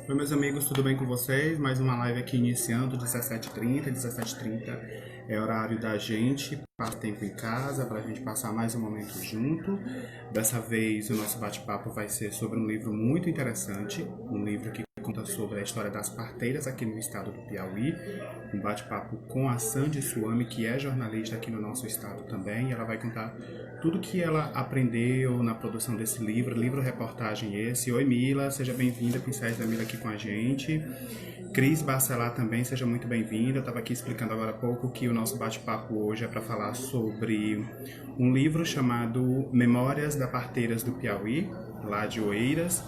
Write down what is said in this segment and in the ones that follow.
Oi, meus amigos, tudo bem com vocês? Mais uma live aqui iniciando, 17h30. 17h30 é horário da gente passar tempo em casa, para a gente passar mais um momento junto. Dessa vez, o nosso bate-papo vai ser sobre um livro muito interessante, um livro que conta sobre a história das parteiras aqui no estado do Piauí. Um bate-papo com a Sandy Suami, que é jornalista aqui no nosso estado também, e ela vai contar tudo que ela aprendeu na produção desse livro-reportagem esse. Oi, Mila, seja bem-vinda, Pincéis da Mila aqui com a gente. Cris Barcelar também, seja muito bem-vinda. Eu estava aqui explicando agora há pouco que o nosso bate-papo hoje é para falar sobre um livro chamado Memórias da Parteiras do Piauí, lá de Oeiras.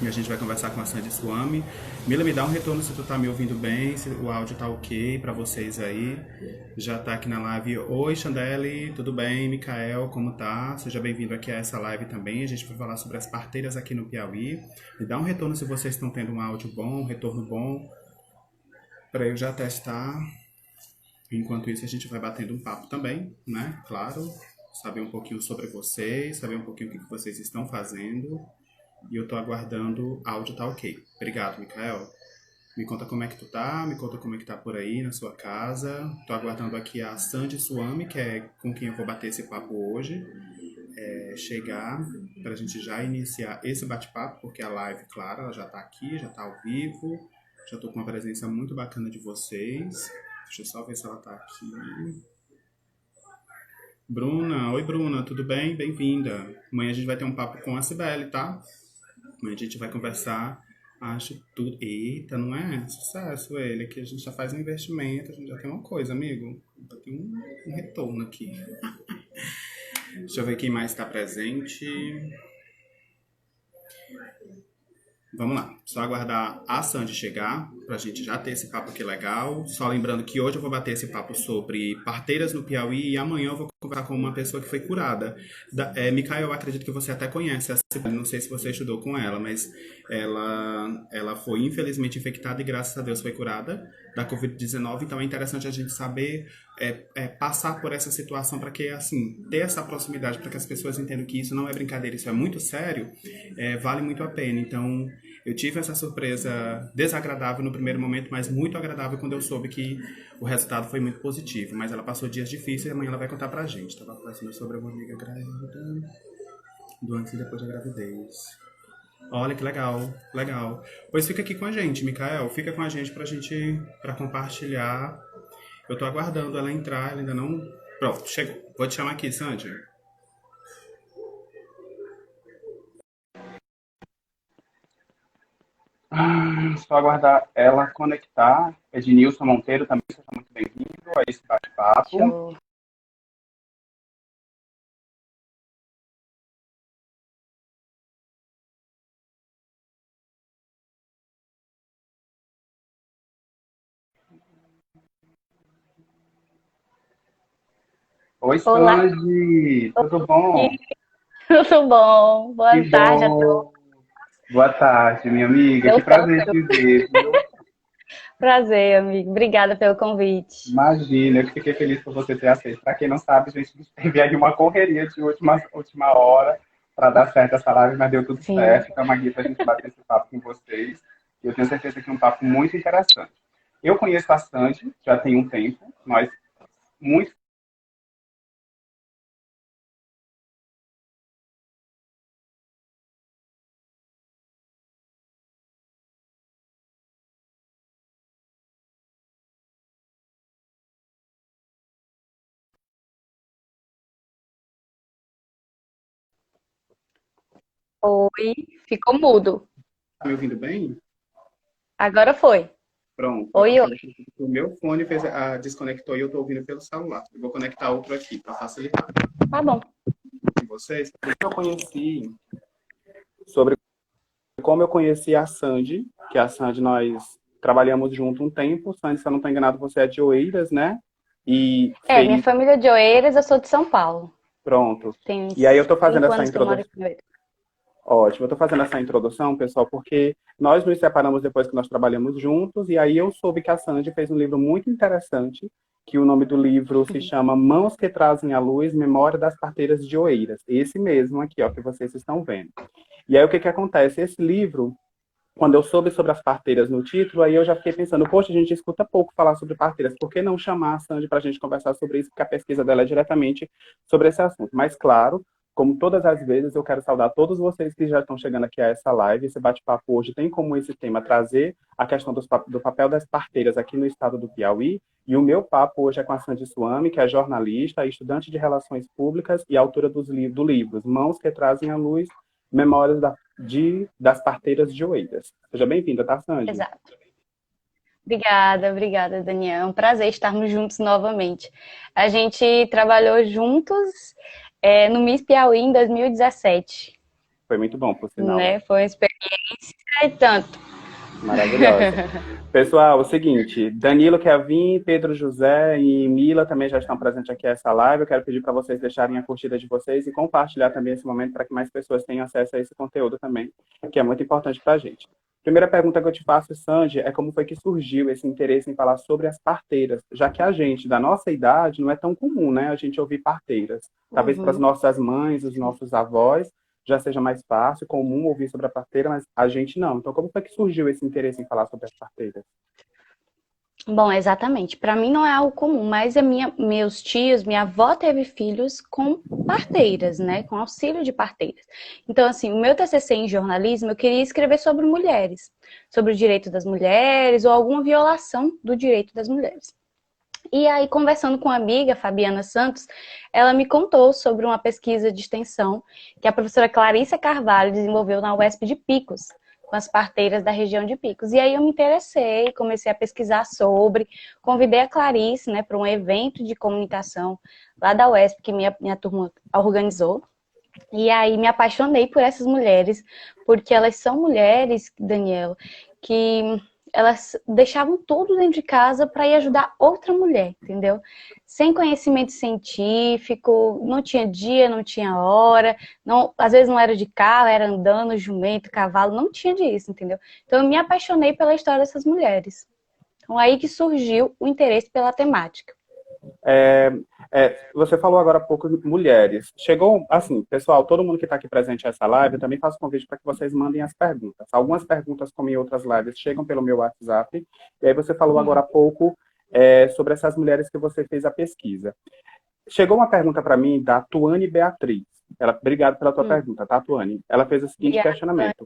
E a gente vai conversar com a Sandy Suami. Mila, me dá um retorno se tu tá me ouvindo bem, se o áudio tá ok pra vocês aí. Já tá aqui na live. Oi, Chandelle, tudo bem? Micael, como tá? Seja bem-vindo aqui a essa live também. A gente vai falar sobre as parteiras aqui no Piauí. Me dá um retorno se vocês estão tendo um áudio bom, um retorno bom, para eu já testar. Enquanto isso, a gente vai batendo um papo também, né? Claro, saber um pouquinho sobre vocês, saber um pouquinho o que vocês estão fazendo. E eu tô aguardando, áudio tá ok. Obrigado, Micael. Me conta como é que tu tá, me conta como é que tá por aí na sua casa. Tô aguardando aqui a Sandy Suami, que é com quem eu vou bater esse papo hoje, chegar pra gente já iniciar esse bate-papo, porque a live, claro, ela já tá aqui, já tá ao vivo. Já tô com uma presença muito bacana de vocês. Deixa eu só ver se ela tá aqui. Bruna, oi Bruna, tudo bem? Bem-vinda. Amanhã a gente vai ter um papo com a Cibele, tá? Amanhã a gente vai conversar, acho tudo. Eita, não é? Sucesso ele, que a gente já faz um investimento, a gente já tem uma coisa, amigo. Já tem um retorno aqui. Deixa eu ver quem mais está presente. Vamos lá, só aguardar a Sandy chegar pra gente já ter esse papo aqui legal. Só lembrando que hoje eu vou bater esse papo sobre parteiras no Piauí e amanhã eu vou conversar com uma pessoa que foi curada. Micael, eu acredito que você até conhece a Cibele, não sei se você estudou com ela, mas ela foi infelizmente infectada e graças a Deus foi curada da Covid-19, então é interessante a gente saber passar por essa situação para que, assim, ter essa proximidade, para que as pessoas entendam que isso não é brincadeira, isso é muito sério, vale muito a pena. Então, eu tive essa surpresa desagradável no primeiro momento, mas muito agradável quando eu soube que o resultado foi muito positivo. Mas ela passou dias difíceis e amanhã ela vai contar pra gente. Estava conversando sobre uma amiga grávida, do antes e depois da gravidez. Olha que legal, legal. Pois fica aqui com a gente, Micael. Fica com a gente para compartilhar. Eu tô aguardando ela entrar, ela ainda não. Pronto, chegou. Vou te chamar aqui, Sandy. Só aguardar ela conectar. Ednilson Monteiro também, seja muito bem-vindo a esse bate-papo. Show. Oi, Olá, Sandy, tudo bom? tudo bom? Que Boa tarde a todos. bom! Boa tarde, minha amiga. Deu Que prazer certo. te ver, viu? Prazer, amigo. Obrigada pelo convite. Imagina, eu fiquei feliz por você ter aceito. Para quem não sabe, a gente teve aí uma correria de última hora para dar certo essa live, mas deu tudo Sim. certo. Estamos aqui para a gente bater esse papo com vocês. E eu tenho certeza que é um papo muito interessante. Eu conheço a Sandy, já tem um tempo, nós muito. Oi. Ficou mudo. Tá me ouvindo bem? Agora foi. Pronto, eu tô Oi, oi. achando que o meu fone desconectou e eu estou ouvindo pelo celular. Eu vou conectar outro aqui para facilitar Tá bom. com vocês. Eu conheci sobre como eu conheci a Sandy, que a Sandy nós trabalhamos junto um tempo. Sandy, se eu não estou enganado, você é de Oeiras, né? E Minha fez, família é de Oeiras, eu sou de São Paulo. pronto. Tem E aí eu uns estou fazendo 5 essa anos que eu moro introdução. aqui em Oeiras. Ótimo, eu estou fazendo essa introdução, pessoal, porque nós nos separamos depois que nós trabalhamos juntos, e aí eu soube que a Sandy fez um livro muito interessante, que o nome do livro se chama Mãos que Trazem a Luz, Memória das Parteiras de Oeiras. Esse mesmo aqui, ó, que vocês estão vendo. E aí o que que acontece? Esse livro, quando eu soube sobre as parteiras no título, aí eu já fiquei pensando, poxa, a gente escuta pouco falar sobre parteiras, por que não chamar a Sandy para a gente conversar sobre isso, porque a pesquisa dela é diretamente sobre esse assunto. Mas, claro, como todas as vezes, eu quero saudar todos vocês que já estão chegando aqui a essa live. Esse bate-papo hoje tem como esse tema trazer a questão do papel das parteiras aqui no estado do Piauí, e o meu papo hoje é com a Sandy Suami, que é jornalista, estudante de Relações Públicas e autora do livro Mãos que Trazem à Luz, Memórias das Parteiras de Oeiras. Seja bem-vinda, tá, Sandy? Exato. Obrigada, Daniel. É um prazer estarmos juntos novamente. A gente trabalhou juntos no Miss Piauí em 2017. Foi muito bom, por sinal. Né? Foi uma experiência e tanto. Maravilhosa. Pessoal, é o seguinte, Danilo quer vir, Pedro José e Mila também já estão presentes aqui a essa live. Eu quero pedir para vocês deixarem a curtida de vocês e compartilhar também esse momento para que mais pessoas tenham acesso a esse conteúdo também, que é muito importante para a gente. Primeira pergunta que eu te faço, Sandy, é como foi que surgiu esse interesse em falar sobre as parteiras, já que a gente, da nossa idade, não é tão comum, né, a gente ouvir parteiras. Talvez para as nossas mães, os nossos avós, já seja mais fácil, comum ouvir sobre a parteira, mas a gente não. Então, como foi que surgiu esse interesse em falar sobre as parteiras? Bom, exatamente. Para mim não é algo comum, mas meus tios, minha avó teve filhos com parteiras, né? Com auxílio de parteiras. Então, assim, o meu TCC em jornalismo, eu queria escrever sobre mulheres, sobre o direito das mulheres ou alguma violação do direito das mulheres. E aí, conversando com uma amiga, Fabiana Santos, ela me contou sobre uma pesquisa de extensão que a professora Clarissa Carvalho desenvolveu na UESP de Picos, com as parteiras da região de Picos. E aí eu me interessei, comecei a pesquisar sobre, convidei a Clarice, né, para um evento de comunicação lá da UESP, que minha turma organizou. E aí me apaixonei por essas mulheres, porque elas são mulheres, Daniela, que elas deixavam tudo dentro de casa para ir ajudar outra mulher, entendeu? Sem conhecimento científico, não tinha dia, não tinha hora, não, às vezes não era de carro, era andando, jumento, cavalo, não tinha disso, entendeu? Então eu me apaixonei pela história dessas mulheres. Então aí que surgiu o interesse pela temática. Você falou agora há pouco mulheres. Chegou, assim, pessoal, todo mundo que está aqui presente nessa live, eu também faço convite para que vocês mandem as perguntas. Algumas perguntas, como em outras lives, chegam pelo meu WhatsApp. E aí você falou agora há pouco sobre essas mulheres que você fez a pesquisa. Chegou uma pergunta para mim da Tuane Beatriz. Obrigado pela tua pergunta, tá, Tuane? Ela fez o seguinte questionamento.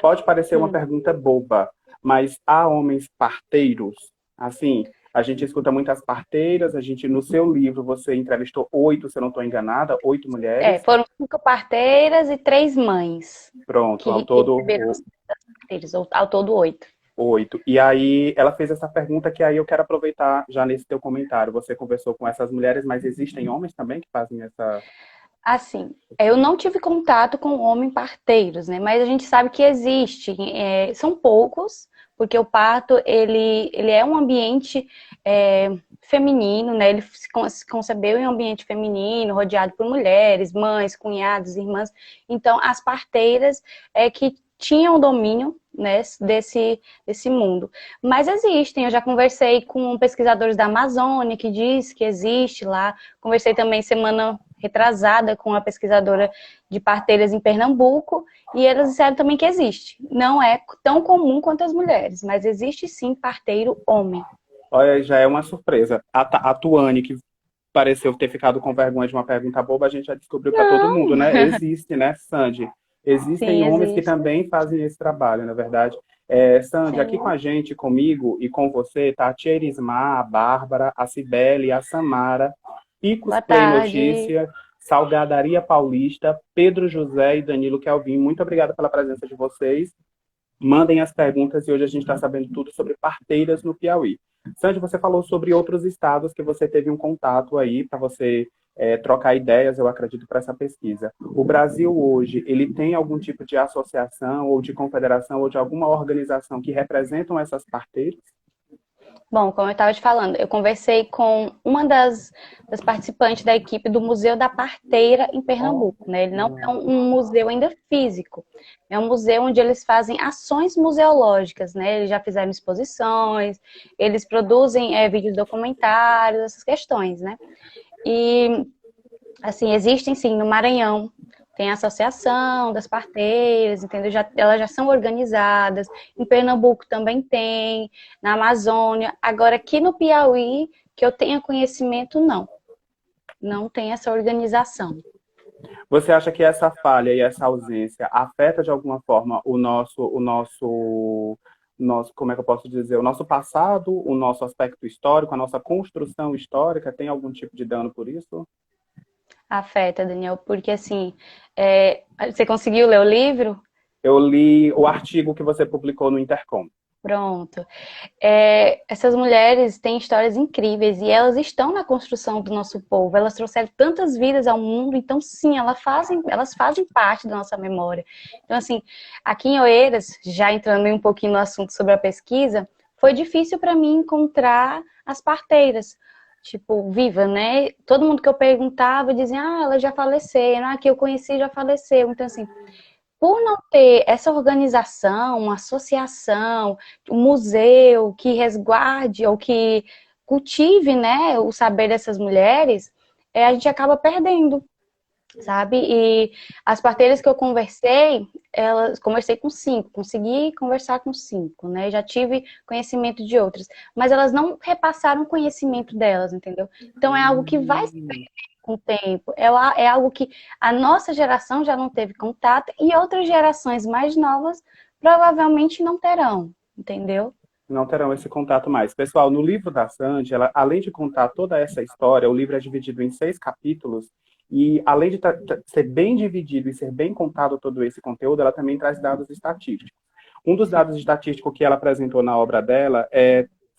Pode parecer uma pergunta boba, mas há homens parteiros? Assim, a gente escuta muitas parteiras, no seu livro você entrevistou 8, se eu não estou enganada, 8 mulheres. Foram 5 parteiras e 3 mães. Pronto, ao todo... Ao todo 8. 8. E aí ela fez essa pergunta que aí eu quero aproveitar já nesse teu comentário. Você conversou com essas mulheres, mas existem homens também que fazem essa... Assim, eu não tive contato com homens parteiros, né? Mas a gente sabe que existe. São poucos, porque o parto, ele é um ambiente feminino, né? Ele se concebeu em um ambiente feminino, rodeado por mulheres, mães, cunhados, irmãs. Então, as parteiras que tinham domínio, né, desse mundo. Mas existem, eu já conversei com pesquisadores da Amazônia que diz que existe lá. Conversei também semana retrasada com uma pesquisadora de parteiras em Pernambuco, e elas disseram também que existe. Não é tão comum quanto as mulheres, mas existe sim parteiro homem. Olha, já é uma surpresa. A Tuane, que pareceu ter ficado com vergonha de uma pergunta boba, a gente já descobriu para todo mundo, né? Existe, né, Sandy? Existem homens que também fazem esse trabalho, na verdade. Sandy, aqui com a gente, comigo e com você, tá a Tia Erismar, a Bárbara, a Cibele, a Samara, Picos Play Notícia, Salgadaria Paulista, Pedro José e Danilo Kelvin. Muito obrigada pela presença de vocês. Mandem as perguntas e hoje a gente está sabendo tudo sobre parteiras no Piauí. Sandy, você falou sobre outros estados que você teve um contato aí para você trocar ideias, eu acredito, para essa pesquisa. O Brasil hoje, ele tem algum tipo de associação ou de confederação ou de alguma organização que representam essas parteiras? Bom, como eu estava te falando, eu conversei com uma das participantes da equipe do Museu da Parteira em Pernambuco, né? Ele não é um museu ainda físico, é um museu onde eles fazem ações museológicas, né? Eles já fizeram exposições, eles produzem vídeos documentários, essas questões, né? E, assim, existem sim no Maranhão, tem a associação das parteiras, entendeu? Elas já são organizadas. Em Pernambuco também tem, na Amazônia. Agora, aqui no Piauí, que eu tenha conhecimento, não. Não tem essa organização. Você acha que essa falha e essa ausência afeta de alguma forma como é que eu posso dizer, o nosso passado, o nosso aspecto histórico, a nossa construção histórica? Tem algum tipo de dano por isso? Afeta, Daniel, porque assim, você conseguiu ler o livro? Eu li o artigo que você publicou no Intercom. Pronto. Essas mulheres têm histórias incríveis e elas estão na construção do nosso povo. Elas trouxeram tantas vidas ao mundo, então sim, elas fazem parte da nossa memória. Então assim, aqui em Oeiras, já entrando um pouquinho no assunto sobre a pesquisa, foi difícil para mim encontrar as parteiras, tipo, viva, né? Todo mundo que eu perguntava dizia, ela já faleceu, que eu conheci já faleceu. Então assim, por não ter essa organização, uma associação, um museu que resguarde ou que cultive, né, o saber dessas mulheres, a gente acaba perdendo, sabe? E as parteiras que eu conversei com 5, consegui conversar com 5, né? Já tive conhecimento de outras, mas elas não repassaram o conhecimento delas, entendeu? Então é algo que vai se perder com o tempo, é algo que a nossa geração já não teve contato e outras gerações mais novas provavelmente não terão, entendeu? Não terão esse contato mais. Pessoal, no livro da Sandy, ela, além de contar toda essa história, o livro é dividido em 6 capítulos, e além de ser bem dividido e ser bem contado todo esse conteúdo, ela também traz dados estatísticos. Um dos dados estatísticos que ela apresentou na obra dela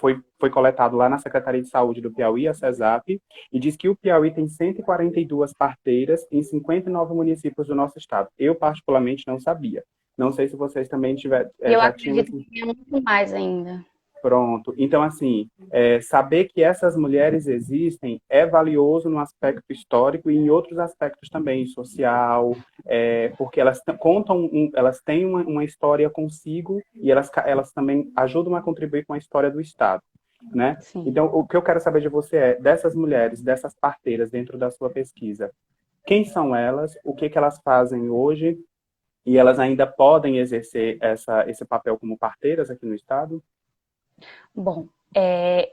foi coletado lá na Secretaria de Saúde do Piauí, a CESAP, e diz que o Piauí tem 142 parteiras em 59 municípios do nosso estado. Eu, particularmente, não sabia. Não sei se vocês também Eu já tinham... acredito que é muito mais ainda. Pronto. Então, assim, saber que essas mulheres existem é valioso no aspecto histórico e em outros aspectos também, social, porque elas contam, elas têm uma história consigo e elas também ajudam a contribuir com a história do Estado, né? Sim. Então, o que eu quero saber de você é, dessas mulheres, dessas parteiras dentro da sua pesquisa, quem são elas, o que elas fazem hoje e elas ainda podem exercer esse papel como parteiras aqui no Estado? Bom,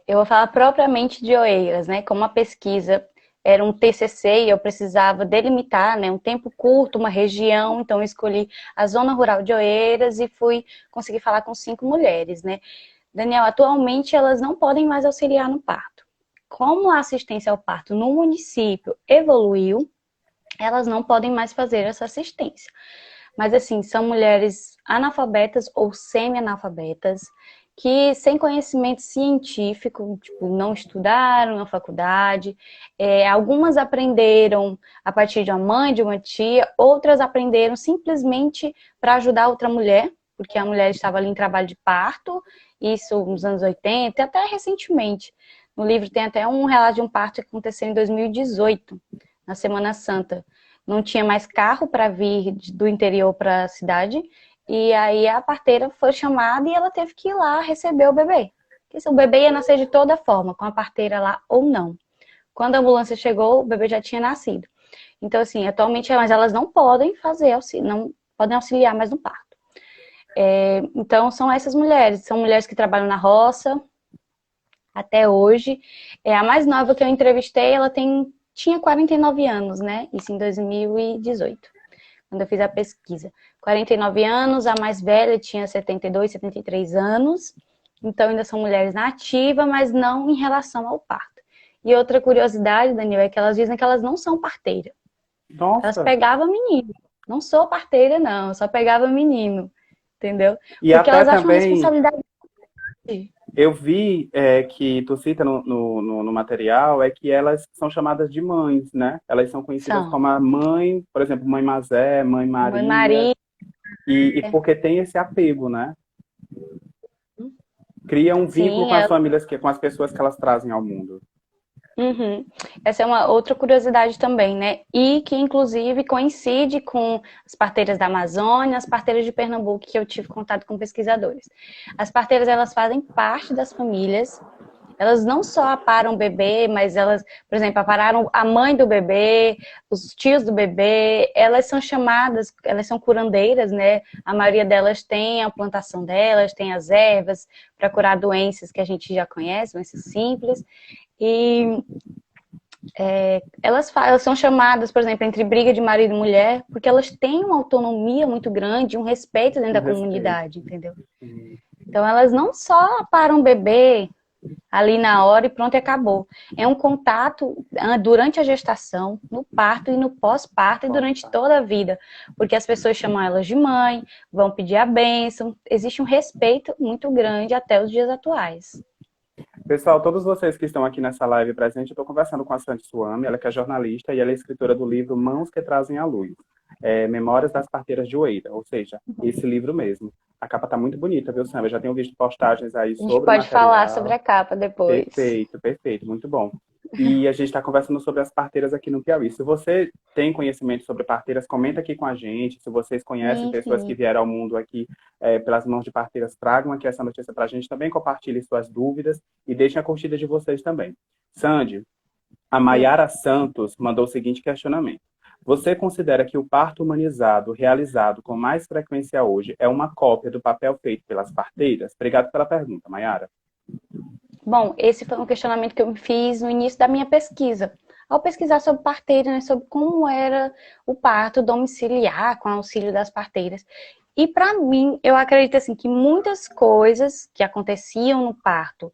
eu vou falar propriamente de Oeiras, né? Como a pesquisa era um TCC e eu precisava delimitar, né, um tempo curto, uma região, então eu escolhi a zona rural de Oeiras e conseguir falar com 5 mulheres, né? Daniel, atualmente elas não podem mais auxiliar no parto. Como a assistência ao parto no município evoluiu, elas não podem mais fazer essa assistência. Mas assim, são mulheres analfabetas ou semi-analfabetas, que sem conhecimento científico, tipo, não estudaram na faculdade, algumas aprenderam a partir de uma mãe, de uma tia, outras aprenderam simplesmente para ajudar outra mulher, porque a mulher estava ali em trabalho de parto, isso nos anos 80, até recentemente. No livro tem até um relato de um parto que aconteceu em 2018, na Semana Santa. Não tinha mais carro para vir do interior para a cidade, e aí a parteira foi chamada e ela teve que ir lá receber o bebê. Porque o bebê ia nascer de toda forma, com a parteira lá ou não. Quando a ambulância chegou, o bebê já tinha nascido. Então, assim, atualmente, mas elas não podem não podem auxiliar mais no parto. Então, são essas mulheres. São mulheres que trabalham na roça, até hoje. A mais nova que eu entrevistei, ela tinha 49 anos, né? Isso em 2018, quando eu fiz a pesquisa. 49 anos, a mais velha tinha 72, 73 anos. Então, ainda são mulheres na ativa, mas não em relação ao parto. E outra curiosidade, Daniel, é que elas dizem que elas não são parteiras. Nossa. Elas pegavam menino. Não sou parteira, não. Só pegava menino. Entendeu? E porque até elas acham também... responsabilidade. Eu vi que tu cita no material que elas são chamadas de mães, né? Elas são conhecidas como a mãe, por exemplo, mãe Mazé, mãe Maria. Mãe Maria. E porque tem esse apego, né? Cria um vínculo Sim, com as famílias, com as pessoas que elas trazem ao mundo. Uhum. Essa é uma outra curiosidade também, né? E que, inclusive, coincide com as parteiras da Amazônia, as parteiras de Pernambuco, que eu tive contato com pesquisadores. As parteiras, elas fazem parte das famílias Elas não só aparam o bebê, mas elas, por exemplo, apararam a mãe do bebê, os tios do bebê, elas são chamadas, elas são curandeiras, né? A maioria delas tem a plantação delas, tem as ervas para curar doenças que a gente já conhece, doenças simples. E elas são chamadas, por exemplo, entre briga de marido e mulher, porque elas têm uma autonomia muito grande, um respeito dentro da comunidade, entendeu? Então, elas não só param o bebê ali na hora e pronto, e acabou. É um contato durante a gestação, no parto e no pós-parto e durante toda a vida, porque as pessoas chamam elas de mãe, vão pedir a bênção, existe um respeito muito grande até os dias atuais. Pessoal, todos vocês que estão aqui nessa live presente, eu estou conversando com a Sandy Suami, ela que é jornalista e ela é escritora do livro Mãos que Trazem a Luz, Memórias das Parteiras de Oeiras, ou seja, esse livro mesmo. A capa tá muito bonita, viu, Sam? Eu já tenho visto postagens aí sobre o material. A gente pode falar sobre a capa depois. Perfeito, perfeito, muito bom. E a gente está conversando sobre as parteiras aqui no Piauí. Se você tem conhecimento sobre parteiras, comenta aqui com a gente. Se vocês conhecem pessoas que vieram ao mundo aqui pelas mãos de parteiras, tragam aqui essa notícia para a gente. Também compartilhem suas dúvidas e deixem a curtida de vocês também. Sandy, a Maiara Santos mandou o seguinte questionamento. Você considera que o parto humanizado realizado com mais frequência hoje é uma cópia do papel feito pelas parteiras? Obrigado pela pergunta, Maiara. Bom, esse foi um questionamento que eu me fiz no início da minha pesquisa. Ao pesquisar sobre parteira, né, sobre como era o parto domiciliar com auxílio das parteiras. E para mim, eu acredito assim, que muitas coisas que aconteciam no parto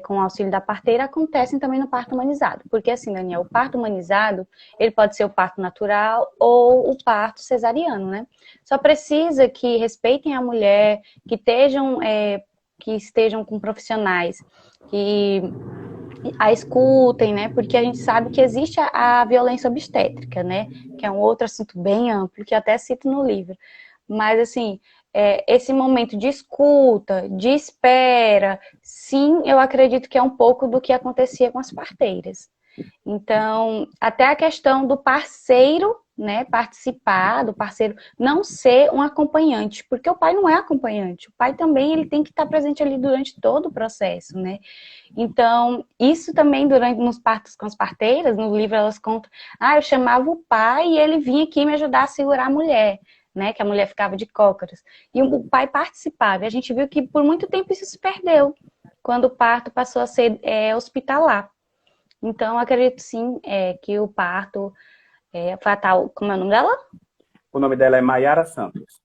com o auxílio da parteira acontecem também no parto humanizado. Porque assim, Daniel, o parto humanizado, ele pode ser o parto natural ou o parto cesariano, né? Só precisa que respeitem a mulher, que estejam com profissionais que a escutem, né? Porque a gente sabe que existe a violência obstétrica, né? Que é um outro assunto bem amplo, que eu até cito no livro. Mas, assim, esse momento de escuta, de espera, sim, eu acredito que é um pouco do que acontecia com as parteiras. Então, até a questão do parceiro, né, participar, do parceiro não ser um acompanhante, porque o pai não é acompanhante, o pai também ele tem que estar presente ali durante todo o processo, né? Então, isso também nos partos com as parteiras, no livro elas contam, eu chamava o pai e ele vinha aqui me ajudar a segurar a mulher, né, que a mulher ficava de cócoras, e o pai participava, e a gente viu que por muito tempo isso se perdeu, quando o parto passou a ser hospitalar. Então, acredito sim que o parto fatal. Como é o nome dela? O nome dela é Maiara Santos.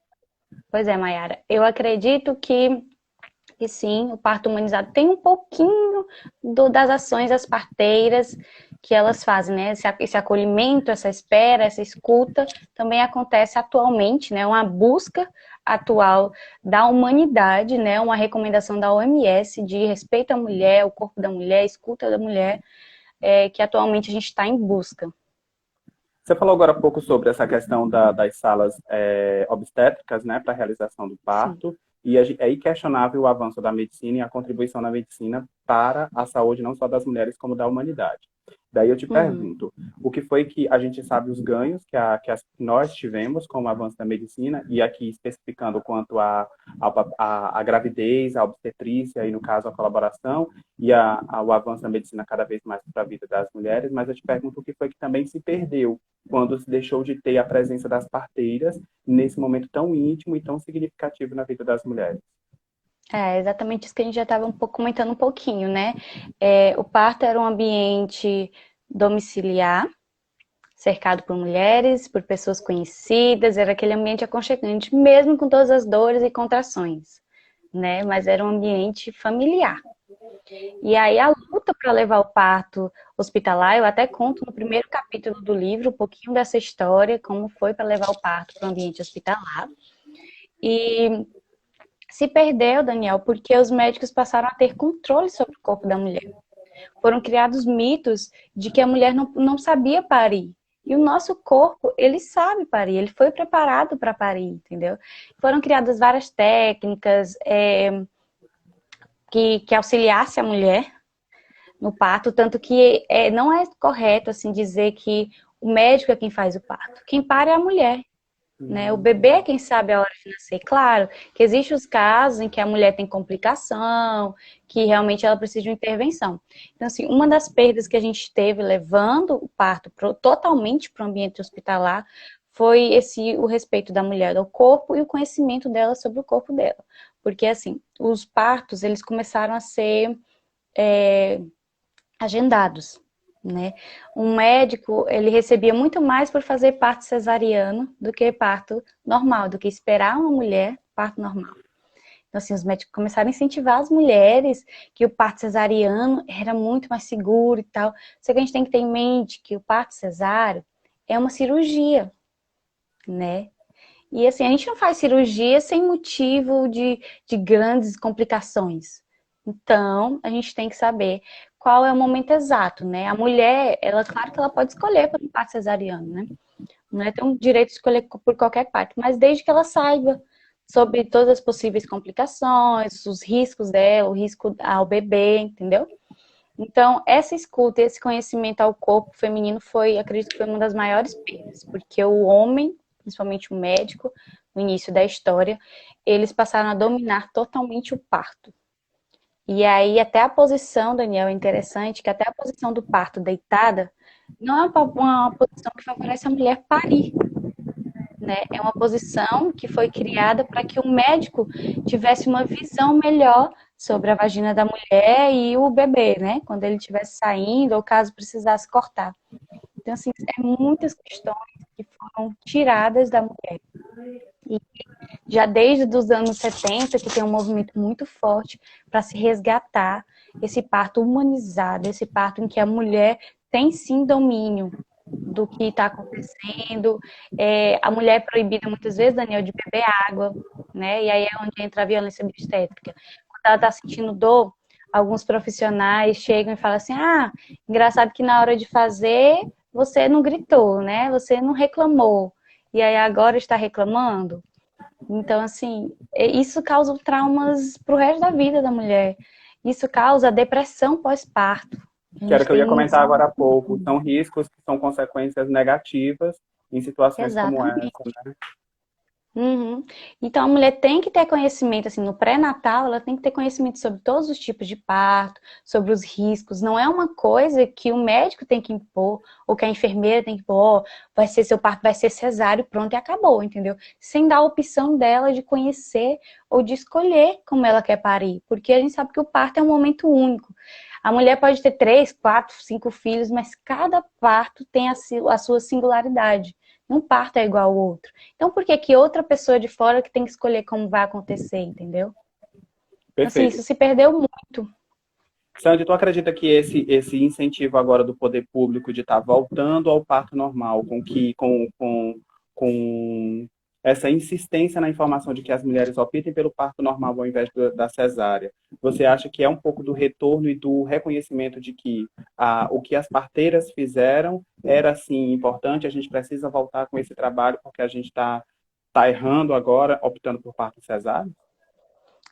Pois é, Maiara. Eu acredito que sim, o parto humanizado tem um pouquinho das ações das parteiras que elas fazem, né? Esse acolhimento, essa espera, essa escuta também acontece atualmente, né? Uma busca atual da humanidade, né? Uma recomendação da OMS de respeito à mulher, o corpo da mulher, escuta da mulher, que atualmente a gente está em busca. Você falou agora há pouco sobre essa questão das salas obstétricas, né, para a realização do parto. Sim. E é inquestionável o avanço da medicina e a contribuição da medicina para a saúde não só das mulheres, como da humanidade. Daí eu te pergunto, o que foi que a gente sabe os ganhos que nós tivemos com o avanço da medicina, e aqui especificando quanto a gravidez, a obstetrícia, e no caso a colaboração, e o avanço da medicina cada vez mais para a vida das mulheres, mas eu te pergunto o que foi que também se perdeu quando se deixou de ter a presença das parteiras nesse momento tão íntimo e tão significativo na vida das mulheres. É exatamente isso que a gente já estava comentando um pouquinho, né? O parto era um ambiente domiciliar, cercado por mulheres, por pessoas conhecidas, era aquele ambiente aconchegante, mesmo com todas as dores e contrações, né? Mas era um ambiente familiar. E aí a luta para levar o parto hospitalar, eu até conto no primeiro capítulo do livro um pouquinho dessa história, como foi para levar o parto para o ambiente hospitalar. E se perdeu, Daniel, porque os médicos passaram a ter controle sobre o corpo da mulher. Foram criados mitos de que a mulher não sabia parir. E o nosso corpo, ele sabe parir, ele foi preparado para parir, entendeu? Foram criadas várias técnicas que auxiliassem a mulher no parto, tanto que não é correto assim dizer que o médico é quem faz o parto. Quem para é a mulher. né? O bebê é quem sabe a hora de nascer. Claro que existem os casos em que a mulher tem complicação, que realmente ela precisa de uma intervenção. Então, assim, uma das perdas que a gente teve levando o parto totalmente para o ambiente hospitalar foi o respeito da mulher ao corpo e o conhecimento dela sobre o corpo dela. Porque, assim, os partos, eles começaram a ser agendados, né? Um médico, ele recebia muito mais por fazer parto cesariano do que parto normal, do que esperar uma mulher parto normal. Então, assim, os médicos começaram a incentivar as mulheres que o parto cesariano era muito mais seguro e tal. Só que a gente tem que ter em mente que o parto cesáreo é uma cirurgia, né? E assim, a gente não faz cirurgia sem motivo de grandes complicações. Então, a gente tem que saber qual é o momento exato, né? A mulher, ela, claro que ela pode escolher por um parto cesariano, né? A mulher tem o direito de escolher por qualquer parto, mas desde que ela saiba sobre todas as possíveis complicações, os riscos dela, o risco ao bebê, entendeu? Então, essa escuta, esse conhecimento ao corpo feminino foi, acredito que foi uma das maiores perdas, porque o homem, principalmente o médico, no início da história, eles passaram a dominar totalmente o parto. E aí, até a posição, Daniel, é interessante, que até a posição do parto deitada não é uma posição que favorece a mulher parir, né? É uma posição que foi criada para que o médico tivesse uma visão melhor sobre a vagina da mulher e o bebê, né? Quando ele estivesse saindo ou caso precisasse cortar. Então, assim, é muitas questões que foram tiradas da mulher. E já desde os anos 70, que tem um movimento muito forte para se resgatar esse parto humanizado, esse parto em que a mulher tem sim domínio do que está acontecendo. A mulher é proibida muitas vezes, Daniel, de beber água, né? E aí é onde entra a violência obstétrica. Quando ela está sentindo dor, alguns profissionais chegam e falam assim: ah, engraçado que na hora de fazer você não gritou, né? Você não reclamou. E aí agora está reclamando. Então, assim, isso causa traumas para o resto da vida da mulher. Isso causa depressão pós-parto. Que era o que eu ia comentar agora há pouco. São riscos que são consequências negativas em situações como essa, Exatamente. né? Uhum. Então, a mulher tem que ter conhecimento, assim, no pré-natal, ela tem que ter conhecimento sobre todos os tipos de parto, sobre os riscos. Não é uma coisa que o médico tem que impor, ou que a enfermeira tem que impor, vai ser seu parto, vai ser cesáreo, pronto, e acabou, entendeu? Sem dar a opção dela de conhecer ou de escolher como ela quer parir. Porque a gente sabe que o parto é um momento único. A mulher pode ter 3, 4, 5 filhos, mas cada parto tem a sua singularidade. Um parto é igual ao outro. Então, por que que outra pessoa de fora que tem que escolher como vai acontecer, entendeu? Assim, Perfeito. isso se perdeu muito. Sandy, tu acredita que esse incentivo agora do poder público de estar voltando ao parto normal, com essa insistência na informação de que as mulheres optem pelo parto normal ao invés da cesárea, você acha que é um pouco do retorno e do reconhecimento de que o que as parteiras fizeram era, sim, importante, a gente precisa voltar com esse trabalho porque a gente tá errando agora, optando por parto cesáreo?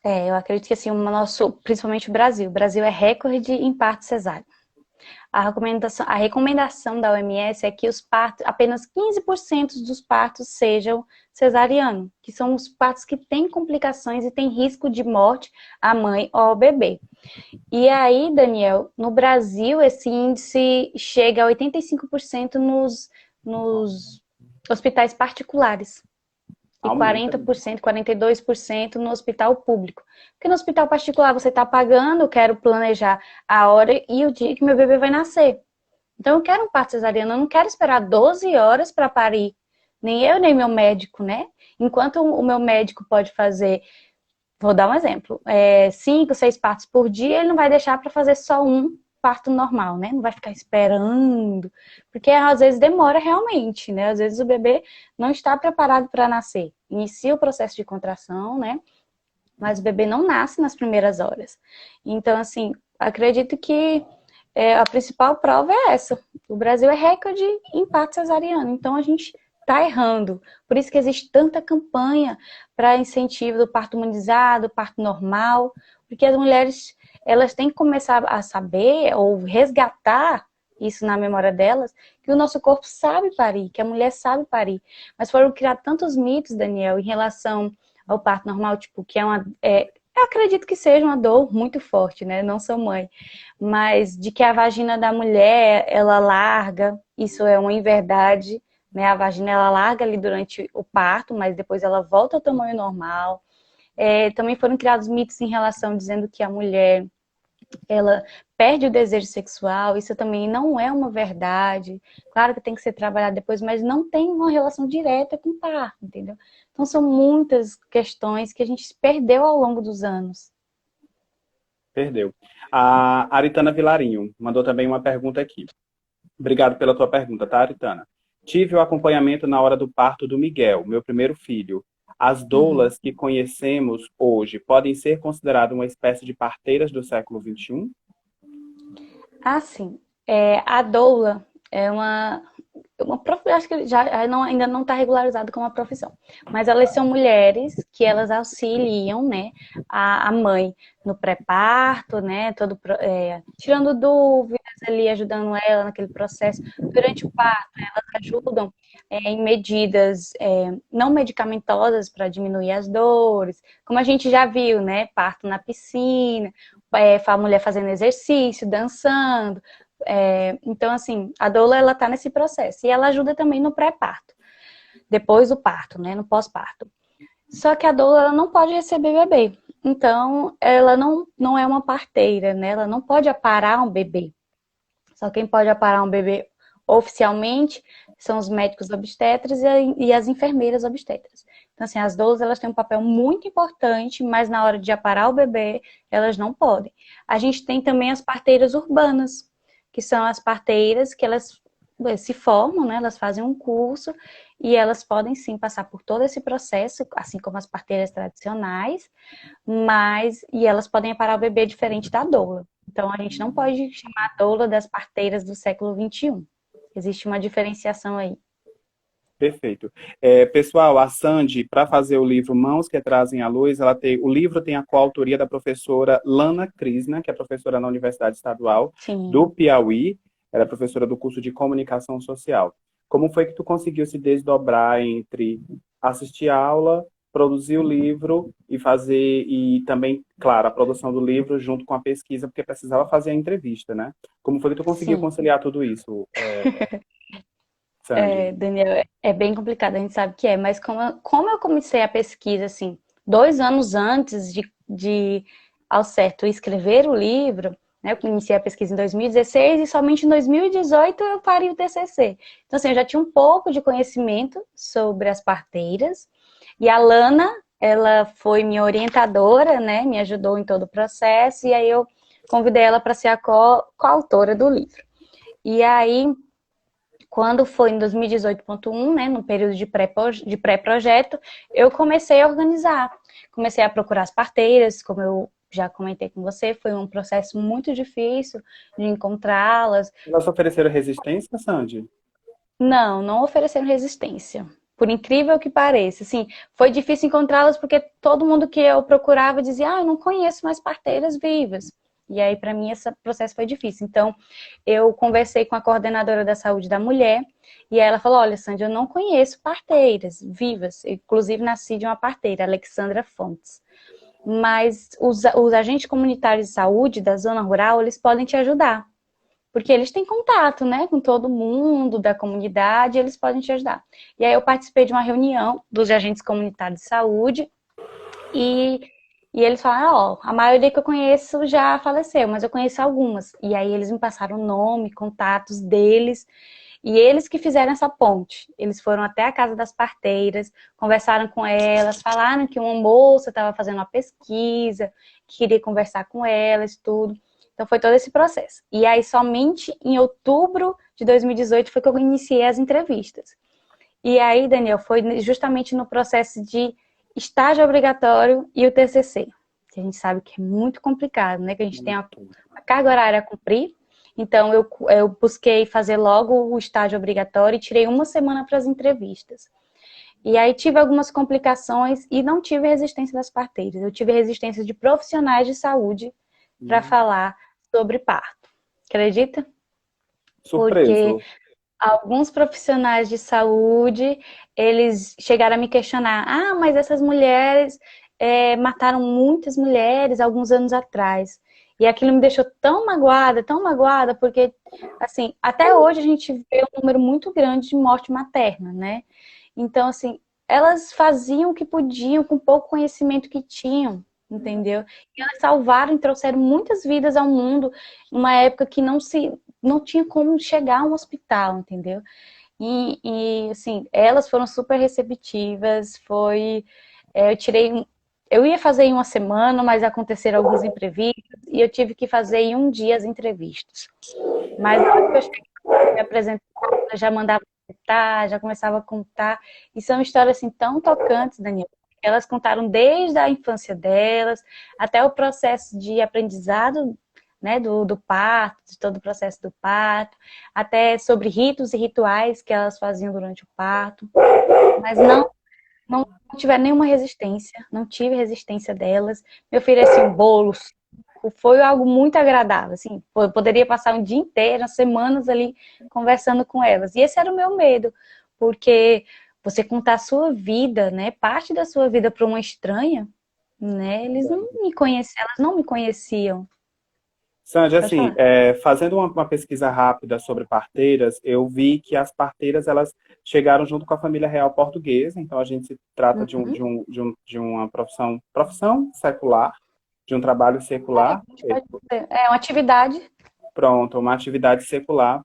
Eu acredito que assim, principalmente o Brasil é recorde em parto cesáreo. A recomendação da OMS é que os partos, apenas 15% dos partos sejam cesarianos, que são os partos que têm complicações e têm risco de morte à mãe ou ao bebê. E aí, Daniel, no Brasil, esse índice chega a 85% nos hospitais particulares. E Aumenta. 40%, 42% no hospital público. Porque no hospital particular você está pagando, eu quero planejar a hora e o dia que meu bebê vai nascer. Então eu quero um parto cesariano, eu não quero esperar 12 horas para parir. Nem eu, nem meu médico, né? Enquanto o meu médico pode fazer, vou dar um exemplo, 5, 6 partos por dia, ele não vai deixar para fazer só um parto normal, né? Não vai ficar esperando, porque às vezes demora realmente, né? Às vezes o bebê não está preparado para nascer. Inicia o processo de contração, né? Mas o bebê não nasce nas primeiras horas. Então, assim, acredito que a principal prova é essa. O Brasil é recorde em parto cesariano, então a gente está errando. Por isso que existe tanta campanha para incentivo do parto humanizado, parto normal, porque as mulheres elas têm que começar a saber ou resgatar isso na memória delas, que o nosso corpo sabe parir, que a mulher sabe parir. Mas foram criados tantos mitos, Daniel, em relação ao parto normal, tipo, que eu acredito que seja uma dor muito forte, né? Não sou mãe. Mas de que a vagina da mulher, ela larga, isso é uma inverdade, né? A vagina, ela larga ali durante o parto, mas depois ela volta ao tamanho normal. Também foram criados mitos em relação, dizendo que a mulher, ela perde o desejo sexual, isso também não é uma verdade. Claro que tem que ser trabalhado depois, mas não tem uma relação direta com o parto, entendeu? Então são muitas questões que a gente perdeu ao longo dos anos. Perdeu. A Aritana Vilarinho mandou também uma pergunta aqui. Obrigado pela tua pergunta, tá, Aritana? Tive o acompanhamento na hora do parto do Miguel, meu primeiro filho. As doulas que conhecemos hoje podem ser consideradas uma espécie de parteiras do século XXI? Ah, sim. A doula é acho que ainda não está regularizado como uma profissão, mas elas são mulheres que elas auxiliam, né, a mãe no pré-parto, né, tirando dúvidas ali, ajudando ela naquele processo. Durante o parto, elas ajudam em medidas não medicamentosas para diminuir as dores, como a gente já viu, né, parto na piscina, a mulher fazendo exercício, dançando. Então, assim, a doula, ela tá nesse processo. E ela ajuda também no pré-parto. Depois do parto, né? No pós-parto. Só que a doula, ela não pode receber bebê. Então, ela não é uma parteira, né? Ela não pode aparar um bebê. Só quem pode aparar um bebê oficialmente são os médicos obstetras e as enfermeiras obstetras. Então, assim, as doulas, elas têm um papel muito importante, mas na hora de aparar o bebê, elas não podem. A gente tem também as parteiras urbanas, que são as parteiras que elas se formam, né? Elas fazem um curso e elas podem sim passar por todo esse processo, assim como as parteiras tradicionais, e elas podem aparar o bebê diferente da doula. Então a gente não pode chamar a doula das parteiras do século XXI. Existe uma diferenciação aí. Perfeito. Pessoal, a Sandy, para fazer o livro Mãos que Trazem a Luz, o livro tem a coautoria da professora Lana Krishna, que é professora na Universidade Estadual do Piauí. Ela é professora do curso de Comunicação Social. Como foi que tu conseguiu se desdobrar entre assistir a aula, produzir o livro e também, claro, a produção do livro junto com a pesquisa, porque precisava fazer a entrevista, né? Como foi que tu conseguiu conciliar tudo isso, Sandy? Daniel, é bem complicado, a gente sabe que mas como eu comecei a pesquisa, assim, 2 anos antes de ao certo, escrever o livro, né, eu iniciei a pesquisa em 2016 e somente em 2018 eu parei o TCC. Então, assim, eu já tinha um pouco de conhecimento sobre as parteiras, e a Lana, ela foi minha orientadora, né, me ajudou em todo o processo, e aí eu convidei ela para ser a coautora do livro. E aí, quando foi em 2018.1, né, no período de pré-projeto, eu comecei a organizar. Comecei a procurar as parteiras, como eu já comentei com você, foi um processo muito difícil de encontrá-las. Elas ofereceram resistência, Sandy? Não ofereceram resistência. Por incrível que pareça, assim, foi difícil encontrá-las porque todo mundo que eu procurava dizia, eu não conheço mais parteiras vivas. E aí, para mim, esse processo foi difícil. Então, eu conversei com a coordenadora da saúde da mulher e ela falou, olha, Sandy, eu não conheço parteiras vivas. Eu, inclusive, nasci de uma parteira, Alexandra Fontes. Mas os agentes comunitários de saúde da zona rural, eles podem te ajudar. Porque eles têm contato, né, com todo mundo da comunidade, eles podem te ajudar. E aí eu participei de uma reunião dos agentes comunitários de saúde e eles falaram, a maioria que eu conheço já faleceu, mas eu conheço algumas. E aí eles me passaram o nome, contatos deles, e eles que fizeram essa ponte. Eles foram até a casa das parteiras, conversaram com elas, falaram que uma moça estava fazendo uma pesquisa, que queria conversar com elas, tudo. Então foi todo esse processo. E aí somente em outubro de 2018 foi que eu iniciei as entrevistas. E aí, Daniel, foi justamente no processo de estágio obrigatório e o TCC, que a gente sabe que é muito complicado, né? Que a gente tem a carga horária a cumprir. Então, eu busquei fazer logo o estágio obrigatório e tirei uma semana para as entrevistas. E aí tive algumas complicações e não tive resistência das parteiras. Eu tive resistência de profissionais de saúde para falar sobre parto. Acredita? porque Surpreso. alguns profissionais de saúde, eles chegaram a me questionar, mas essas mulheres mataram muitas mulheres alguns anos atrás. E aquilo me deixou tão magoada, porque, assim, até hoje a gente vê um número muito grande de morte materna, né? Então, assim, elas faziam o que podiam com pouco conhecimento que tinham, entendeu? E elas salvaram e trouxeram muitas vidas ao mundo, numa época que não tinha como chegar a um hospital, entendeu? Assim, elas foram super receptivas, eu tirei, eu ia fazer em uma semana, mas aconteceram alguns imprevistos, e eu tive que fazer em um dia as entrevistas. Mas na hora que eu cheguei para me apresentar, eu já mandava contar, já começava a contar, e são histórias assim tão tocantes, Daniel. Elas contaram desde a infância delas, até o processo de aprendizado, né, do parto, de todo o processo do parto, até sobre ritos e rituais que elas faziam durante o parto, mas não tiver nenhuma resistência, não tive resistência delas, me ofereciam bolos, foi algo muito agradável, assim, eu poderia passar um dia inteiro, semanas ali conversando com elas, e esse era o meu medo, porque você contar a sua vida, né, parte da sua vida para uma estranha, né, elas não me conheciam. Sandy, Pode assim, falar. fazendo uma pesquisa rápida sobre parteiras, eu vi que as parteiras elas chegaram junto com a família real portuguesa, então a gente se trata Uhum. de uma profissão secular, de um trabalho secular, Pode ser. É uma atividade. pronto, uma atividade secular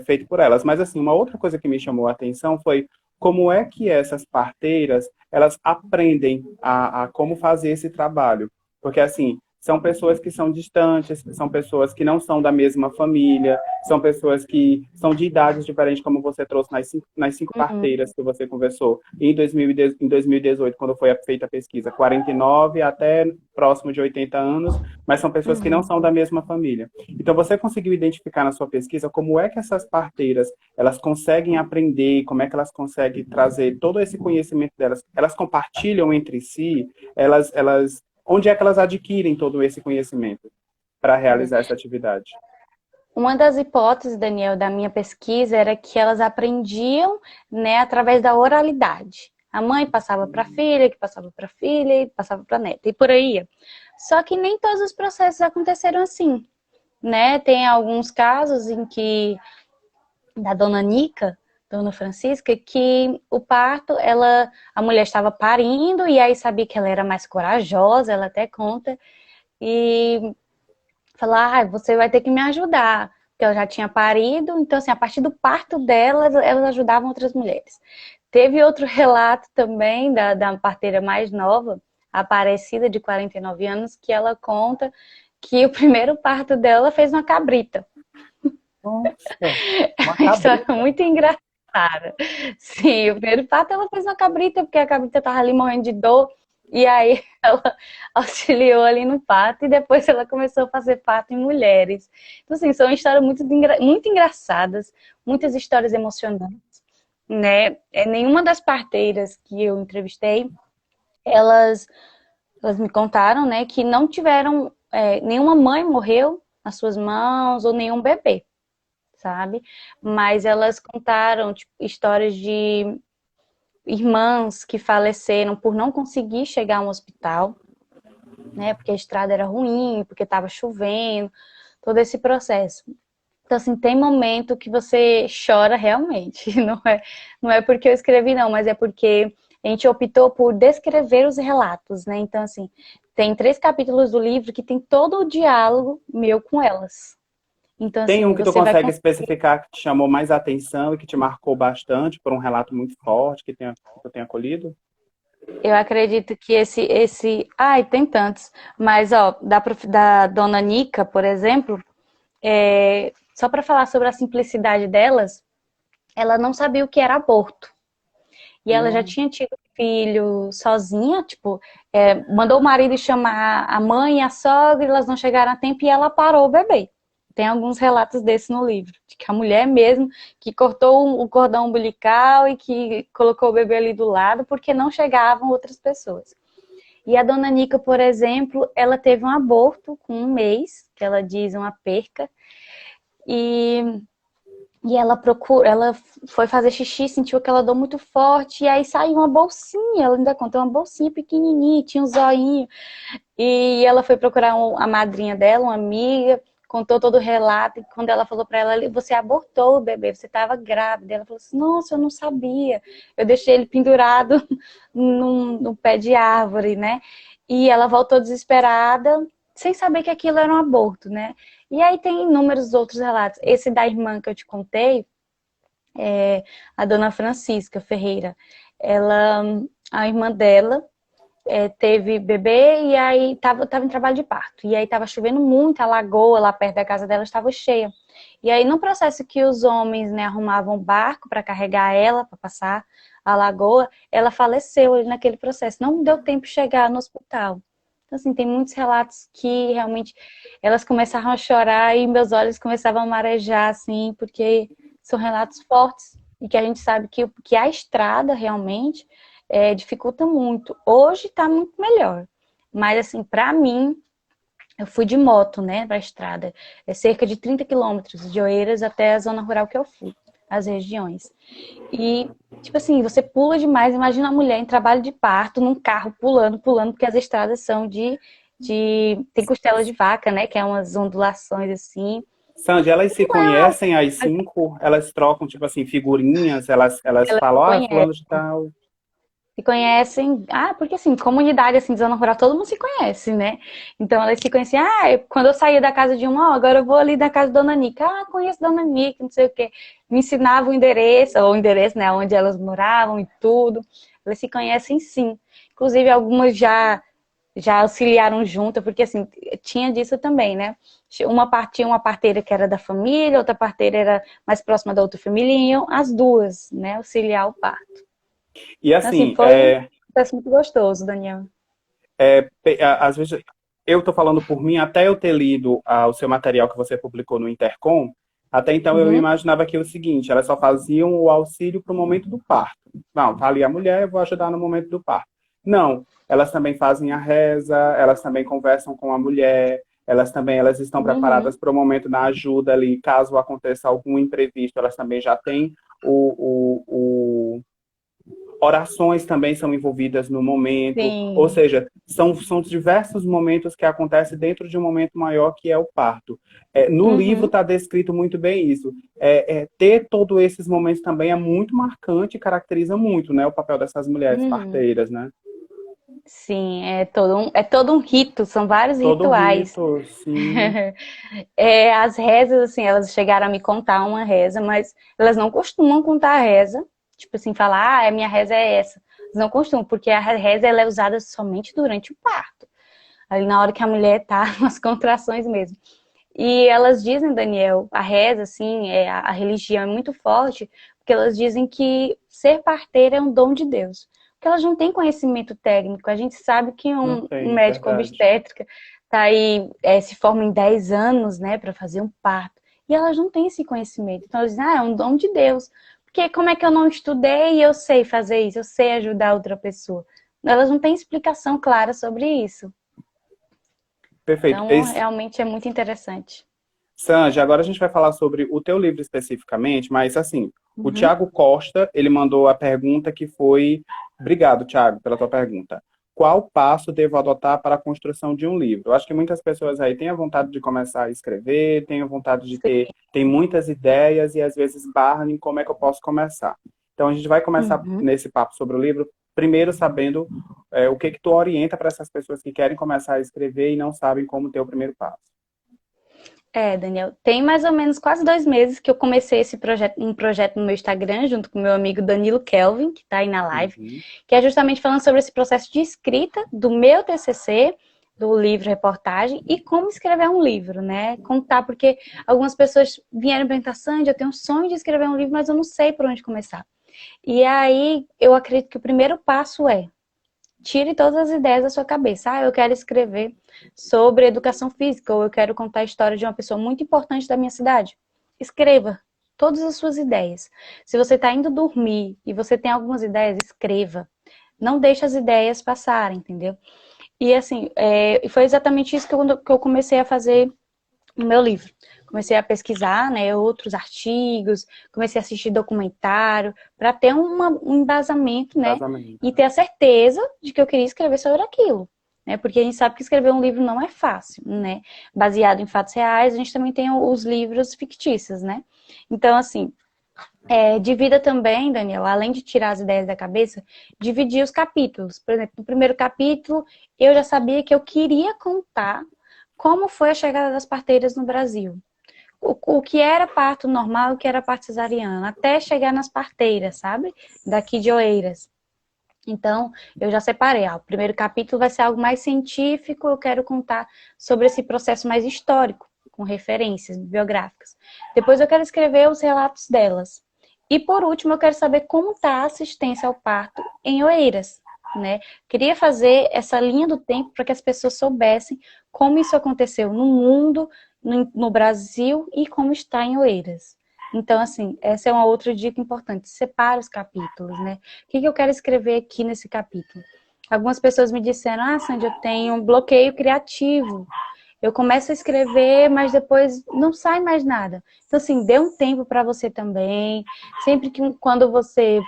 feita por elas. Mas assim, uma outra coisa que me chamou a atenção foi como é que essas parteiras elas aprendem a como fazer esse trabalho. Porque assim, são pessoas que são distantes, são pessoas que não são da mesma família, são pessoas que são de idades diferentes, como você trouxe nas cinco Uhum. parteiras que você conversou. E em 2018, quando foi feita a pesquisa, 49 até próximo de 80 anos, mas são pessoas que não Uhum. são da mesma família. Então, você conseguiu identificar na sua pesquisa como é que essas parteiras, elas conseguem aprender, como é que elas conseguem trazer todo esse conhecimento delas, elas compartilham entre si, onde é que elas adquirem todo esse conhecimento para realizar essa atividade? Uma das hipóteses, Daniel, da minha pesquisa era que elas aprendiam, né, através da oralidade. A mãe passava para a filha, que passava para a filha, e passava para a neta, e por aí ia. Só que nem todos os processos aconteceram assim, né? Tem alguns casos em que, da dona Nica, dona Francisca, que o parto, a mulher estava parindo, e aí sabia que ela era mais corajosa, ela até conta, e falar, você vai ter que me ajudar, porque ela já tinha parido, então assim, a partir do parto dela, elas ajudavam outras mulheres. Teve outro relato também da parteira mais nova, a Aparecida, de 49 anos, que ela conta que o primeiro parto dela fez uma cabrita. Nossa, uma Uma história cabrita. muito engraçada. Sim, o primeiro parto ela fez uma cabrita, porque a cabrita estava ali morrendo de dor, e aí ela auxiliou ali no parto, e depois ela começou a fazer parto em mulheres. Então, assim, são histórias muito engraçadas, muitas histórias emocionantes, né? Nenhuma das parteiras que eu entrevistei, elas, elas me contaram, né, que não tiveram, nenhuma mãe morreu nas suas mãos, ou nenhum bebê, sabe? Mas elas contaram tipo, histórias de irmãs que faleceram por não conseguir chegar a um hospital, né? Porque a estrada era ruim, porque estava chovendo, todo esse processo. Então, assim, tem momento que você chora realmente. Não é porque eu escrevi, não, mas é porque a gente optou por descrever os relatos, né? Então, assim, tem 3 capítulos do livro que tem todo o diálogo meu com elas. Então, Tem um assim, que tu você vai consegue especificar que te chamou mais atenção e que te marcou bastante por um relato muito forte que tu tenha colhido? Eu acredito que ai, tem tantos, mas ó, da dona Nica, por exemplo, só para falar sobre a simplicidade delas, ela não sabia o que era aborto. E ela já Hum. tinha tido filho sozinha, tipo, mandou o marido chamar a mãe e a sogra, e elas não chegaram a tempo e ela parou o bebê. Tem alguns relatos desses no livro, de que a mulher mesmo que cortou o cordão umbilical e que colocou o bebê ali do lado porque não chegavam outras pessoas. E a dona Nica, por exemplo, ela teve um aborto com 1 mês, que ela diz uma perca, e E ela foi fazer xixi, sentiu aquela dor muito forte, e aí saiu uma bolsinha, ela ainda contou uma bolsinha pequenininha, tinha um zoinho. E ela foi procurar a madrinha dela, uma amiga, contou todo o relato, e quando ela falou pra ela, você abortou o bebê, você estava grávida. Ela falou assim, nossa, eu não sabia. Eu deixei ele pendurado num pé de árvore, né? E ela voltou desesperada, sem saber que aquilo era um aborto, né? E aí tem inúmeros outros relatos. Esse da irmã que eu te contei, a dona Francisca Ferreira, ela, a irmã dela, teve bebê e aí tava em trabalho de parto. E aí tava chovendo muito, a lagoa lá perto da casa dela estava cheia. E aí no processo que os homens, né, arrumavam um barco para carregar ela, para passar a lagoa, ela faleceu ali naquele processo. Não deu tempo de chegar no hospital. Então, assim, tem muitos relatos que realmente elas começaram a chorar e meus olhos começavam a marejar, assim, porque são relatos fortes e que a gente sabe que a estrada realmente dificulta muito. Hoje está muito melhor. Mas, assim, para mim, eu fui de moto, né, para a estrada. É cerca de 30 quilômetros de Oeiras até a zona rural que eu fui, as regiões. E, tipo assim, você pula demais. Imagina a mulher em trabalho de parto, num carro, pulando, pulando, porque as estradas são tem costela de vaca, né, que é umas ondulações assim. Sandy, elas se Uau! conhecem às 5, elas trocam, tipo assim, figurinhas, elas Elas se falam, ah, fulano de conhecem. tal. Se conhecem, porque assim, comunidade assim, de zona rural, todo mundo se conhece, né? Então elas se conhecem, quando eu saía da casa de uma, agora eu vou ali da casa da Dona Nica, conheço Dona Nica, não sei o quê. Me ensinava ou o endereço, né, onde elas moravam e tudo. Elas se conhecem sim. Inclusive, algumas já auxiliaram junto, porque assim, tinha disso também, né? Tinha uma parteira que era da família, outra parteira era mais próxima da outra família, e iam as duas, né, auxiliar o parto. E Então, assim, assim, foi um processo muito gostoso, Daniel. às vezes eu estou falando por mim, até eu ter lido o seu material que você publicou no Intercom, até então eu Uhum, imaginava que é o seguinte, elas só faziam o auxílio para o momento do parto. Não, tá ali a mulher, eu vou ajudar no momento do parto. Não, elas também fazem a reza, elas também conversam com a mulher, elas estão uhum. preparadas para o momento da ajuda ali, caso aconteça algum imprevisto, elas também já têm o orações também são envolvidas no momento, ou Sim. seja, são diversos momentos que acontecem dentro de um momento maior que é o parto. No livro Uhum, está descrito muito bem isso. Ter todos esses momentos também é muito marcante e caracteriza muito, né, o papel dessas mulheres uhum. parteiras, né? Sim, é todo um rito, são vários Todo um rituais. rito, sim. As rezas, assim, elas chegaram a me contar uma reza, mas elas não costumam contar a reza. Tipo assim, falar, a minha reza é essa. Elas não costumam, porque a reza ela é usada somente durante o parto. Ali na hora que a mulher tá nas contrações mesmo. E elas dizem, Daniel, a reza, assim, a religião é muito forte, porque elas dizem que ser parteira é um dom de Deus. Porque elas não têm conhecimento técnico. A gente sabe que Não um tem, médico verdade. obstétrica tá aí, se forma em 10 anos, né, para fazer um parto. E elas não têm esse conhecimento. Então elas dizem, é um dom de Deus. Porque como é que eu não estudei e eu sei fazer isso? Eu sei ajudar outra pessoa. Elas não têm explicação clara sobre isso. Perfeito. Então, realmente é muito interessante. Sanji, agora a gente vai falar sobre o teu livro especificamente, mas assim, o Uhum. Tiago Costa, ele mandou a pergunta que foi... Obrigado, Tiago, pela tua pergunta. Qual passo devo adotar para a construção de um livro? Eu acho que muitas pessoas aí têm a vontade de começar a escrever, têm a vontade de tem muitas ideias e às vezes barram em como é que eu posso começar. Então a gente vai começar Uhum. nesse papo sobre o livro, primeiro sabendo o que que tu orienta para essas pessoas que querem começar a escrever e não sabem como ter o primeiro passo. Daniel, tem mais ou menos quase 2 meses que eu comecei um projeto no meu Instagram, junto com meu amigo Danilo Kelvin, que está aí na live, Uhum. que é justamente falando sobre esse processo de escrita do meu TCC, do livro reportagem, e como escrever um livro, né? Contar, porque algumas pessoas vieram perguntar, Sandy, eu tenho um sonho de escrever um livro, mas eu não sei por onde começar. E aí, eu acredito que o primeiro passo tire todas as ideias da sua cabeça. Eu quero escrever sobre educação física, ou eu quero contar a história de uma pessoa muito importante da minha cidade. Escreva todas as suas ideias. Se você está indo dormir e você tem algumas ideias, escreva. Não deixe as ideias passarem, entendeu? E assim, foi exatamente isso que eu comecei a fazer no meu livro. comecei a pesquisar, né, outros artigos, comecei a assistir documentário, para ter um embasamento, né, Casamento. e ter a certeza de que eu queria escrever sobre aquilo. Né, porque a gente sabe que escrever um livro não é fácil, né? Baseado em fatos reais, a gente também tem os livros fictícios, né? Então, assim, de vida também, Daniel, além de tirar as ideias da cabeça, dividir os capítulos. Por exemplo, no primeiro capítulo, eu já sabia que eu queria contar como foi a chegada das parteiras no Brasil. O que era parto normal e o que era parto cesariano, até chegar nas parteiras, sabe? Daqui de Oeiras. Então, eu já separei. O primeiro capítulo vai ser algo mais científico, eu quero contar sobre esse processo mais histórico, com referências biográficas. Depois eu quero escrever os relatos delas. E por último, eu quero saber como está a assistência ao parto em Oeiras, né? Queria fazer essa linha do tempo para que as pessoas soubessem como isso aconteceu no mundo, no Brasil e como está em Oeiras. Então, assim, essa é uma outra dica importante. Separa os capítulos, né? O que eu quero escrever aqui nesse capítulo? Algumas pessoas me disseram, Sandy, eu tenho um bloqueio criativo. Eu começo a escrever, mas depois não sai mais nada. Então, assim, dê um tempo para você também. Sempre que quando você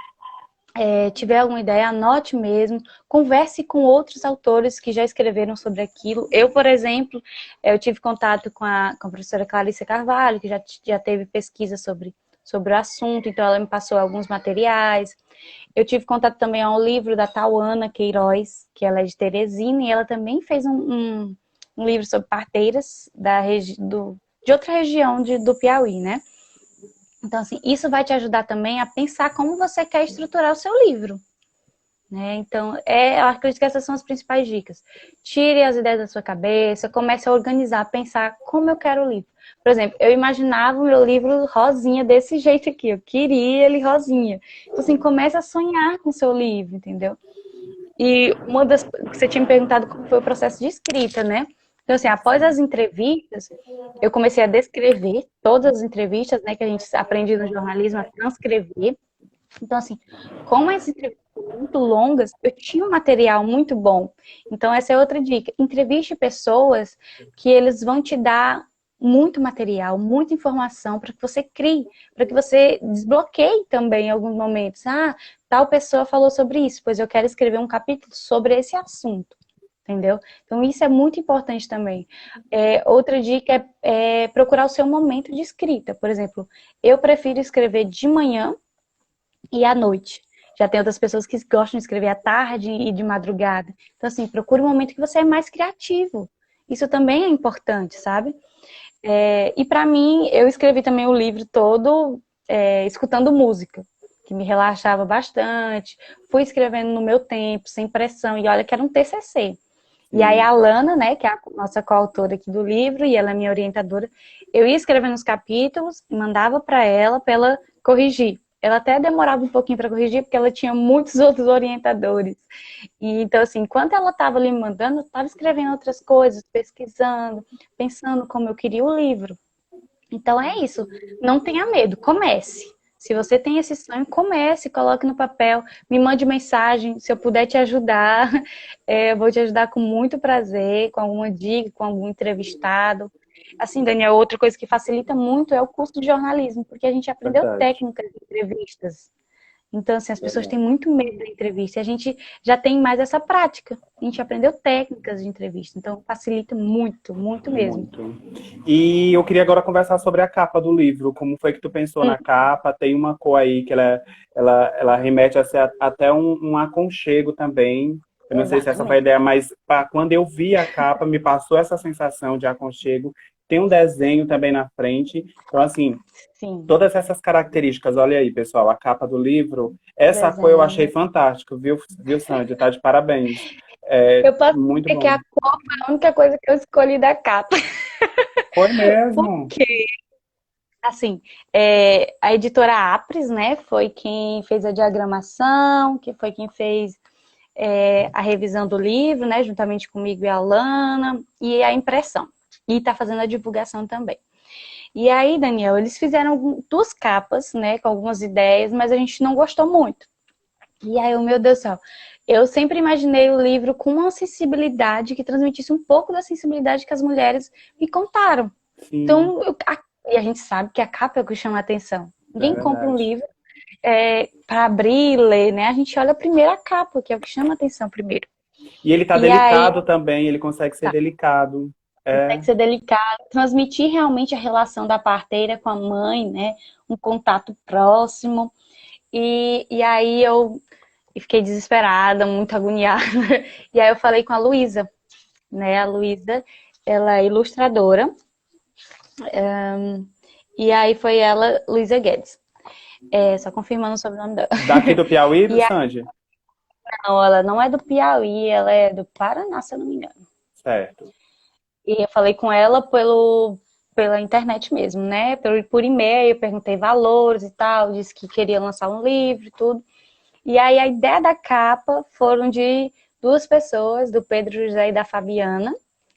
tiver alguma ideia, anote mesmo, converse com outros autores que já escreveram sobre aquilo. Eu, por exemplo, eu tive contato com a professora Clarice Carvalho, que já teve pesquisa sobre o assunto, então ela me passou alguns materiais. Eu tive contato também ao livro da Tauana Queiroz, que ela é de Teresina, e ela também fez um livro sobre parteiras de outra região do Piauí, né? Então, assim, isso vai te ajudar também a pensar como você quer estruturar o seu livro. Né? Então, eu acredito que essas são as principais dicas. Tire as ideias da sua cabeça, comece a organizar, a pensar como eu quero o livro. Por exemplo, eu imaginava o meu livro rosinha desse jeito aqui, eu queria ele rosinha. Então, assim, comece a sonhar com o seu livro, entendeu? E uma das que você tinha me perguntado como foi o processo de escrita, né? Então, assim, após as entrevistas, eu comecei a descrever todas as entrevistas, né, que a gente aprende no jornalismo, a transcrever. Então, assim, como as entrevistas são muito longas, eu tinha um material muito bom. Então, essa é outra dica. Entreviste pessoas que eles vão te dar muito material, muita informação para que você crie, para que você desbloqueie também em alguns momentos. Tal pessoa falou sobre isso, pois eu quero escrever um capítulo sobre esse assunto. Entendeu? Então, isso é muito importante também. Outra dica é procurar o seu momento de escrita. Por exemplo, eu prefiro escrever de manhã e à noite. Já tem outras pessoas que gostam de escrever à tarde e de madrugada. Então, assim, procure um momento que você é mais criativo. Isso também é importante, sabe? E para mim, eu escrevi também o livro todo escutando música, que me relaxava bastante. Fui escrevendo no meu tempo, sem pressão. E olha que era um TCC. E aí a Lana, né, que é a nossa coautora aqui do livro, e ela é minha orientadora, eu ia escrevendo os capítulos, mandava para ela corrigir. Ela até demorava um pouquinho para corrigir, porque ela tinha muitos outros orientadores. E, então, assim, enquanto ela estava ali me mandando, eu estava escrevendo outras coisas, pesquisando, pensando como eu queria o livro. Então é isso, não tenha medo, comece. Se você tem esse sonho, comece, coloque no papel, me mande mensagem, se eu puder te ajudar, eu vou te ajudar com muito prazer, com alguma dica, com algum entrevistado. Assim, Daniel, outra coisa que facilita muito é o curso de jornalismo, porque a gente aprendeu técnicas de entrevistas. Então, assim, as pessoas têm muito medo da entrevista. E a gente já tem mais essa prática. A gente aprendeu técnicas de entrevista. Então, facilita muito, muito mesmo. Muito. E eu queria agora conversar sobre a capa do livro. Como foi que tu pensou na capa? Tem uma cor aí que ela remete a ser até um aconchego também. Eu não sei se essa foi a ideia, mas quando eu vi a capa, me passou essa sensação de aconchego. Tem um desenho também na frente. Então, assim, Sim. Todas essas características, olha aí, pessoal, a capa do livro, essa cor eu achei fantástica, viu, Sandy? Tá de parabéns. Eu posso Muito dizer bom. que a cor foi a única coisa que eu escolhi da capa. Foi mesmo. Porque, assim, a editora Apres, né, foi quem fez a diagramação, que foi quem fez a revisão do livro, né, juntamente comigo e a Lana, e a impressão. E tá fazendo a divulgação também. E aí, Daniel, eles fizeram 2 capas, né, com algumas ideias, mas a gente não gostou muito. E aí, meu Deus do céu, eu sempre imaginei o livro com uma sensibilidade que transmitisse um pouco da sensibilidade que as mulheres me contaram. Sim. Então, E a gente sabe que a capa é o que chama a atenção. É Ninguém compra um verdade. livro para abrir e ler, né? A gente olha primeiro a capa, que é o que chama a atenção primeiro. E ele tá E aí delicado também, ele consegue ser delicado. tem É, que ser delicado, transmitir realmente a relação da parteira com a mãe, né? Um contato próximo. E aí eu fiquei desesperada, muito agoniada. E aí eu falei com a Luísa, né? A Luísa, ela é ilustradora. E aí foi ela, Luísa Guedes. Só confirmando sobre o sobrenome dela. daqui do Piauí, E aí, Sandy? não, ela não é do Piauí, ela é do Paraná, se eu não me engano. Certo. E eu falei com ela pela internet mesmo, né? Por e-mail, perguntei valores e tal, disse que queria lançar um livro e tudo. E aí a ideia da capa foram de duas pessoas, do Pedro José e da Fabiana.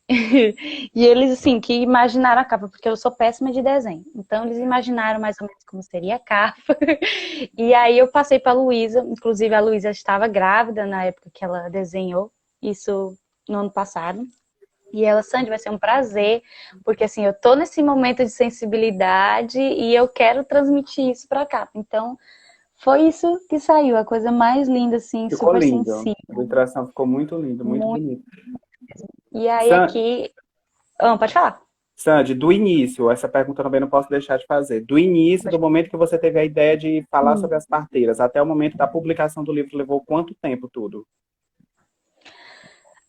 E eles, assim, que imaginaram a capa, porque eu sou péssima de desenho. Então, eles imaginaram mais ou menos como seria a capa. E aí eu passei para a Luísa, inclusive a Luísa estava grávida na época que ela desenhou, isso no ano passado. E ela, Sandy, vai ser um prazer, porque assim, eu tô nesse momento de sensibilidade e eu quero transmitir isso para cá. Então, foi isso que saiu, a coisa mais linda, assim, Ficou super lindo. sensível, A ilustração ficou muito linda, muito muito. bonita. E aí San- aqui. Pode falar. Sandy, do início, essa pergunta eu também não posso deixar de fazer. Do início, do momento que você teve a ideia de falar Hum. sobre as parteiras, até o momento da publicação do livro, levou quanto tempo tudo?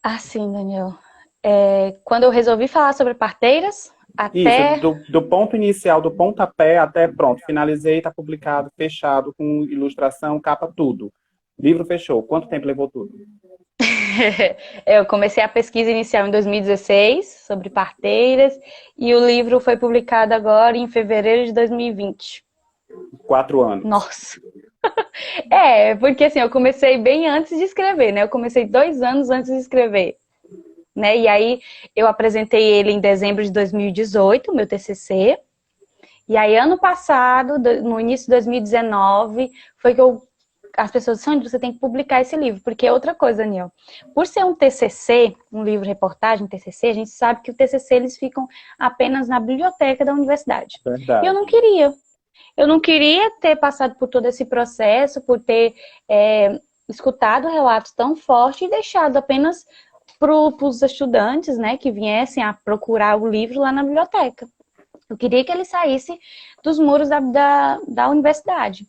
Assim, Daniel. Quando eu resolvi falar sobre parteiras, Isso, até. do ponto inicial, do pontapé até pronto, finalizei, está publicado, fechado, com ilustração, capa, tudo. Livro fechou. Quanto tempo levou tudo? Eu comecei a pesquisa inicial em 2016 sobre parteiras e o livro foi publicado agora em fevereiro de 2020. 4 anos. Nossa! Porque assim, eu comecei bem antes de escrever, né? Eu comecei 2 anos antes de escrever, né? E aí eu apresentei ele em dezembro de 2018, meu TCC. E aí ano passado, no início de 2019, foi que as pessoas disseram, você tem que publicar esse livro. Porque outra coisa, Daniel, por ser um TCC, um livro-reportagem, TCC, a gente sabe que o TCC eles ficam apenas na biblioteca da universidade. E eu não Verdade. queria. Eu não queria ter passado por todo esse processo, por ter escutado relatos tão fortes e deixado apenas para os estudantes, né, que viessem a procurar o livro lá na biblioteca. Eu queria que ele saísse dos muros da universidade.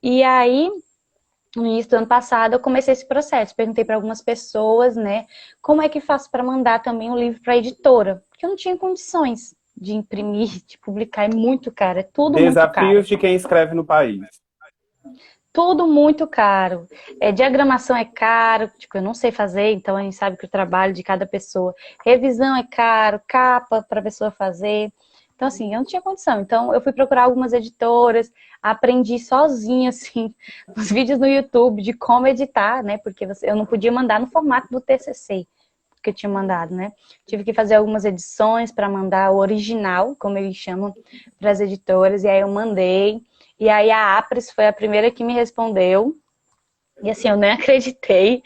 E aí, no início do ano passado, eu comecei esse processo. Perguntei para algumas pessoas, né, como é que faço para mandar também o livro para a editora? Porque eu não tinha condições de imprimir, de publicar, é muito caro, é tudo muito caro. Desafios de quem escreve no país. Tudo muito caro. Diagramação é caro, tipo, eu não sei fazer, então a gente sabe que o trabalho de cada pessoa. Revisão é caro, capa para a pessoa fazer. Então, assim, eu não tinha condição. Então, eu fui procurar algumas editoras, aprendi sozinha, assim, os vídeos no YouTube de como editar, né? Porque eu não podia mandar no formato do TCC que eu tinha mandado, né? Tive que fazer algumas edições para mandar o original, como eles chamam, para as editoras, e aí eu mandei. E aí a Apres foi a primeira que me respondeu. E assim, eu nem acreditei,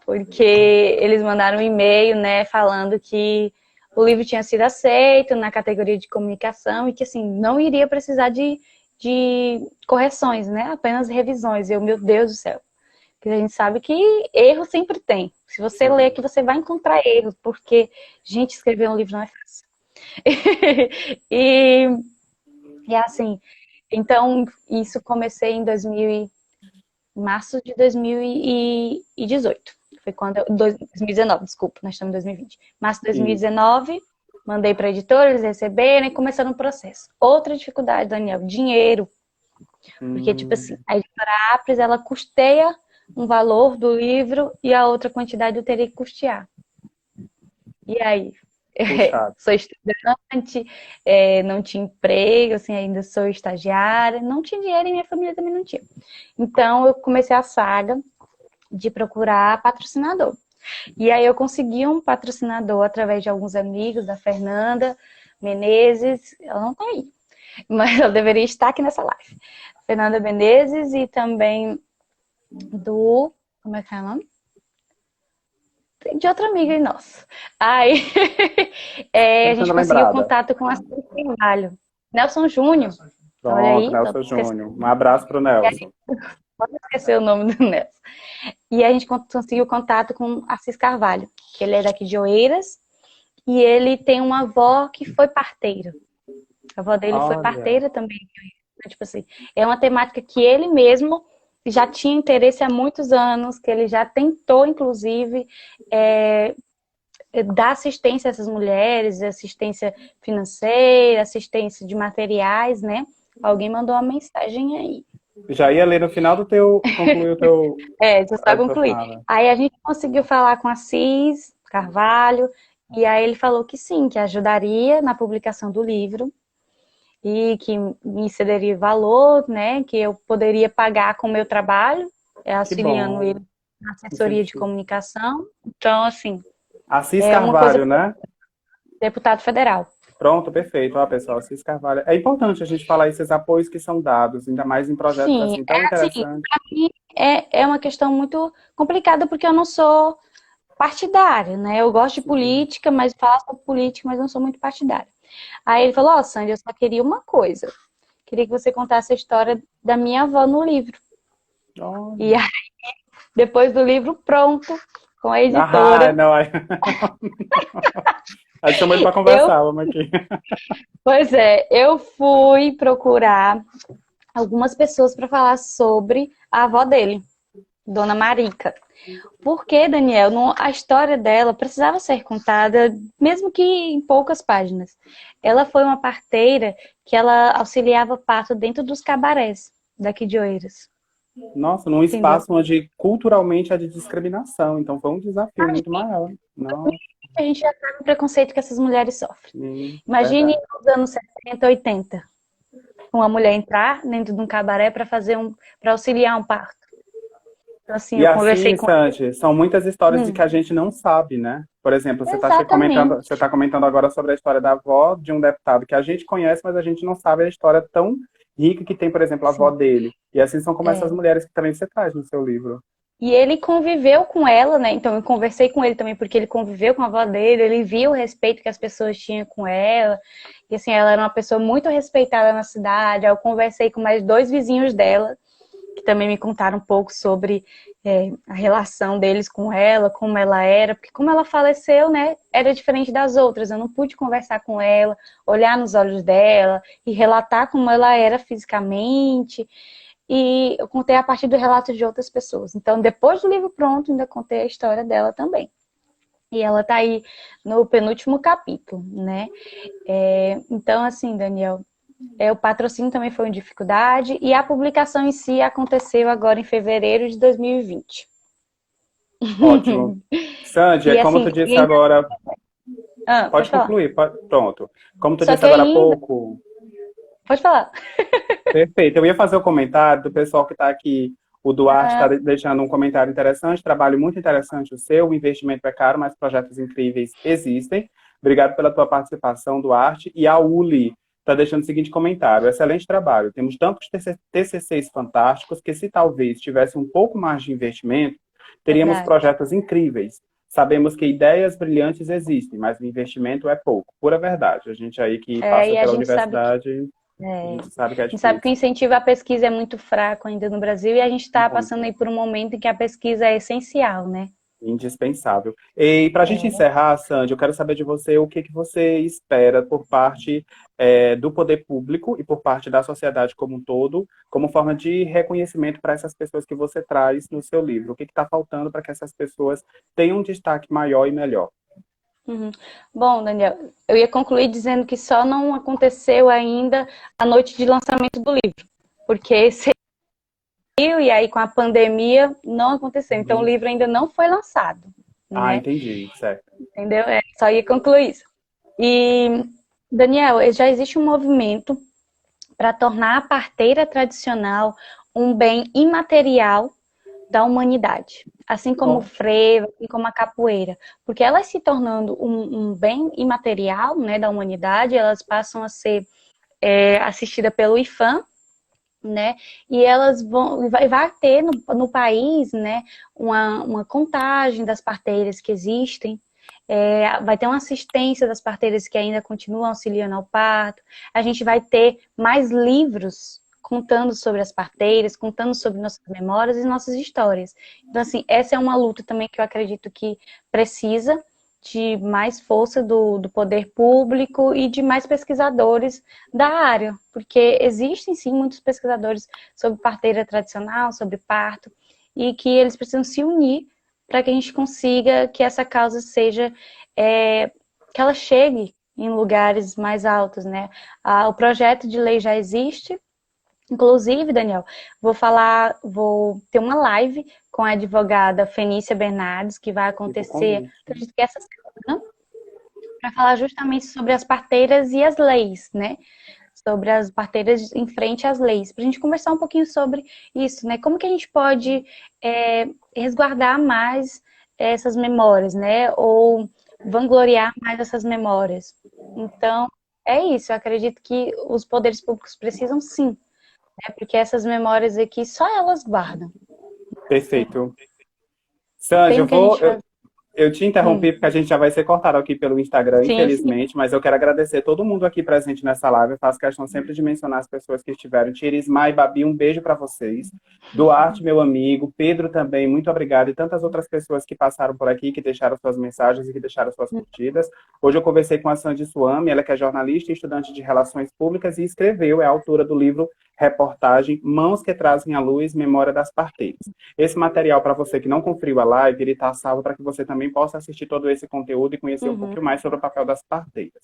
porque eles mandaram um e-mail, né, falando que o livro tinha sido aceito na categoria de comunicação e que, assim, não iria precisar de correções, né, apenas revisões. Eu, meu Deus do céu. Porque a gente sabe que erro sempre tem. Se você ler aqui, você vai encontrar erros, porque, gente, escrever um livro não é fácil. e, e assim, então, isso comecei em março de 2018. Foi quando 2019, desculpa, nós estamos em 2020. Março de Isso. 2019, mandei para a editora, eles receberam e começaram o processo. Outra dificuldade, Daniel, dinheiro. Porque, tipo assim, a editora Apres, ela custeia um valor do livro e a outra quantidade eu teria que custear. E aí? Puxado. Sou estudante, não tinha emprego, assim, ainda sou estagiária, não tinha dinheiro e minha família também não tinha. Então, eu comecei a saga de procurar patrocinador. E aí eu consegui um patrocinador através de alguns amigos, da Fernanda Menezes, ela não tá aí, mas ela deveria estar aqui nessa live. Fernanda Menezes e também como é que é o nome? De outra amiga nossa. Aí a gente Tentando conseguiu lembrada. contato com a Astrid Carvalho. Nelson Júnior. Olha Pronto, aí, Nelson Júnior. Um abraço pro Nelson. pode esquecer o nome do Nelson. E a gente conseguiu contato com Assis Carvalho, que ele é daqui de Oeiras, e ele tem uma avó que foi parteira. A avó dele foi Olha, parteira também. Tipo assim, é uma temática que ele mesmo já tinha interesse há muitos anos, que ele já tentou, inclusive, dar assistência a essas mulheres, assistência financeira, assistência de materiais, né? Alguém mandou uma mensagem aí. já ia ler no final do concluir Deixa eu só a tua concluir. fala. Aí a gente conseguiu falar com a Assis Carvalho, e aí ele falou que sim, que ajudaria na publicação do livro, e que me cederia valor, né? Que eu poderia pagar com o meu trabalho, Que auxiliando bom, ele na assessoria de incentivo. comunicação. Então, assim, Assis é uma coisa Carvalho, para né? deputado federal. Pronto, perfeito. Ó, pessoal, Assis Carvalho. É importante a gente falar esses apoios que são dados, ainda mais em projetos Sim, assim tão assim, interessantes. para mim é uma questão muito complicada porque eu não sou partidária, né? Eu gosto de Sim. política, mas faço política, mas não sou muito partidária. Aí ele falou, Sandy, eu só queria uma coisa. Queria que você contasse a história da minha avó no livro. E Olha. aí, depois do livro pronto, com a Ah, editora, não. Aí chamou ele para eu, conversar, vamos aqui. eu fui procurar algumas pessoas para falar sobre a avó dele, Dona Marica. Porque, Daniel, a história dela precisava ser contada, mesmo que em poucas páginas. Ela foi uma parteira que ela auxiliava parto dentro dos cabarés daqui de Oeiras, Nossa, num entendeu? espaço onde culturalmente é de discriminação, então foi um desafio muito maior. Não, A gente já sabe o preconceito que essas mulheres sofrem. Imagine verdade. nos anos 70, 80, uma mulher entrar dentro de um cabaré para auxiliar um parto. Então, assim, E eu conversei assim, com Santi, são muitas histórias de que ela. a gente não sabe, né? Por exemplo, Exatamente. você está comentando agora sobre a história da avó de um deputado que a gente conhece, mas a gente não sabe a história tão rica que tem, por exemplo, a avó Sim. dele. E assim são como essas É. mulheres que também você traz no seu livro. E ele conviveu com ela, né? Então eu conversei com ele também, porque ele conviveu com a avó dele, ele viu o respeito que as pessoas tinham com ela. E assim, ela era uma pessoa muito respeitada na cidade. Aí eu conversei com mais dois vizinhos dela, que também me contaram um pouco sobre a relação deles com ela, como ela era, porque como ela faleceu, né, era diferente das outras. Eu não pude conversar com ela, olhar nos olhos dela e relatar como ela era fisicamente. E eu contei a partir do relato de outras pessoas. Então, depois do livro pronto, ainda contei a história dela também. E ela tá aí no penúltimo capítulo, né? Então, assim, Daniel, o patrocínio também foi uma dificuldade e a publicação em si aconteceu agora em fevereiro de 2020. Ótimo. Sandy, é E como assim, tu disse agora, pode pode falar. concluir, pronto. Como tu Só disse que agora há ainda, pouco, pode falar. perfeito. Eu ia fazer o comentário do pessoal que está aqui. O Duarte está Ah, deixando um comentário interessante, trabalho muito interessante o seu, o investimento é caro, mas projetos incríveis existem. Obrigado pela tua participação, Duarte. E a Uli está deixando o seguinte comentário: excelente trabalho. Temos tantos TCCs fantásticos que, se talvez tivesse um pouco mais de investimento, teríamos verdade. projetos incríveis. Sabemos que ideias brilhantes existem, mas o investimento é pouco. Pura verdade. A gente aí que passa E a pela gente sabe que universidade, a gente sabe que é A gente sabe que o difícil. incentivo à pesquisa é muito fraco ainda no Brasil e a gente está passando Muito. aí por um momento em que a pesquisa é essencial, né? Indispensável. E para a gente É, encerrar, Sandy, eu quero saber de você o que você espera por parte do poder público e por parte da sociedade como um todo, como forma de reconhecimento para essas pessoas que você traz no seu livro. O que está faltando para que essas pessoas tenham um destaque maior e melhor? uhum. Bom, Daniel, eu ia concluir dizendo que só não aconteceu ainda a noite de lançamento do livro, porque saiu e aí com a pandemia não aconteceu. Então o Uhum. livro ainda não foi lançado, Ah, né? entendi, certo. Entendeu? Só ia concluir isso. E, Daniel, já existe um movimento para tornar a parteira tradicional um bem imaterial da humanidade, assim como o Ó, frevo, assim como a capoeira, porque elas se tornando um bem imaterial, né, da humanidade, elas passam a ser assistidas pelo IFAM, né, e elas vai ter no país, né, uma contagem das parteiras que existem, vai ter uma assistência das parteiras que ainda continuam auxiliando ao parto, a gente vai ter mais livros contando sobre as parteiras, contando sobre nossas memórias e nossas histórias. Então, assim, essa é uma luta também que eu acredito que precisa de mais força do poder público e de mais pesquisadores da área, porque existem, sim, muitos pesquisadores sobre parteira tradicional, sobre parto, e que eles precisam se unir para que a gente consiga que essa causa seja, que ela chegue em lugares mais altos, né? O projeto de lei já existe. Inclusive, Daniel, vou ter uma live com a advogada Fenícia Bernardes, que vai acontecer, acredito que essa semana, para falar justamente sobre as parteiras e as leis, né? Sobre as parteiras em frente às leis, para a gente conversar um pouquinho sobre isso, né? Como que a gente pode resguardar mais essas memórias, né? Ou vangloriar mais essas memórias. Então, é isso. Eu acredito que os poderes públicos precisam, sim, né? Porque essas memórias aqui, só elas guardam. Perfeito. Sandy, eu te interrompi Hum. porque a gente já vai ser cortado aqui pelo Instagram, Sim, infelizmente, mas eu quero agradecer todo mundo aqui presente nessa live. Eu faço questão sempre de mencionar as pessoas que estiveram. Tirisma e Babi, um beijo para vocês. Duarte, meu amigo. Pedro também, muito obrigado. E tantas outras pessoas que passaram por aqui, que deixaram suas mensagens e que deixaram suas curtidas. Hoje eu conversei com a Sandy Suami, ela que é jornalista e estudante de Relações Públicas e escreveu, é autora do livro reportagem Mãos que Trazem à Luz, Memória das Parteiras. Esse material, para você que não conferiu a live, ele está salvo para que você também possa assistir todo esse conteúdo e conhecer um pouquinho mais sobre o papel das parteiras.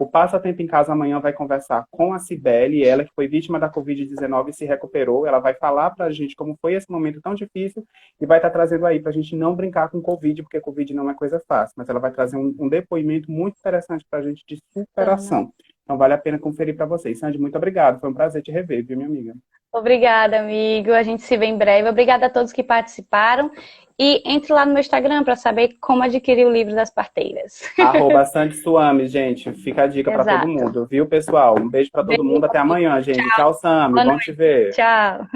O Passatempo em Casa amanhã vai conversar com a Cibele, ela que foi vítima da Covid-19 e se recuperou. Ela vai falar para a gente como foi esse momento tão difícil e vai estar trazendo aí para a gente não brincar com Covid, porque Covid não é coisa fácil, mas ela vai trazer um depoimento muito interessante para a gente de superação. Então vale a pena conferir para vocês. Sandy, muito obrigado. Foi um prazer te rever, viu, minha amiga? Obrigada, amigo. A gente se vê em breve. Obrigada a todos que participaram. E entre lá no meu Instagram para saber como adquirir o livro das parteiras. @Sandy Suami, gente. Fica a dica para todo mundo, viu, pessoal? Um beijo para todo mundo. Até amanhã, gente. Tchau, Sami. Bom te ver. Tchau.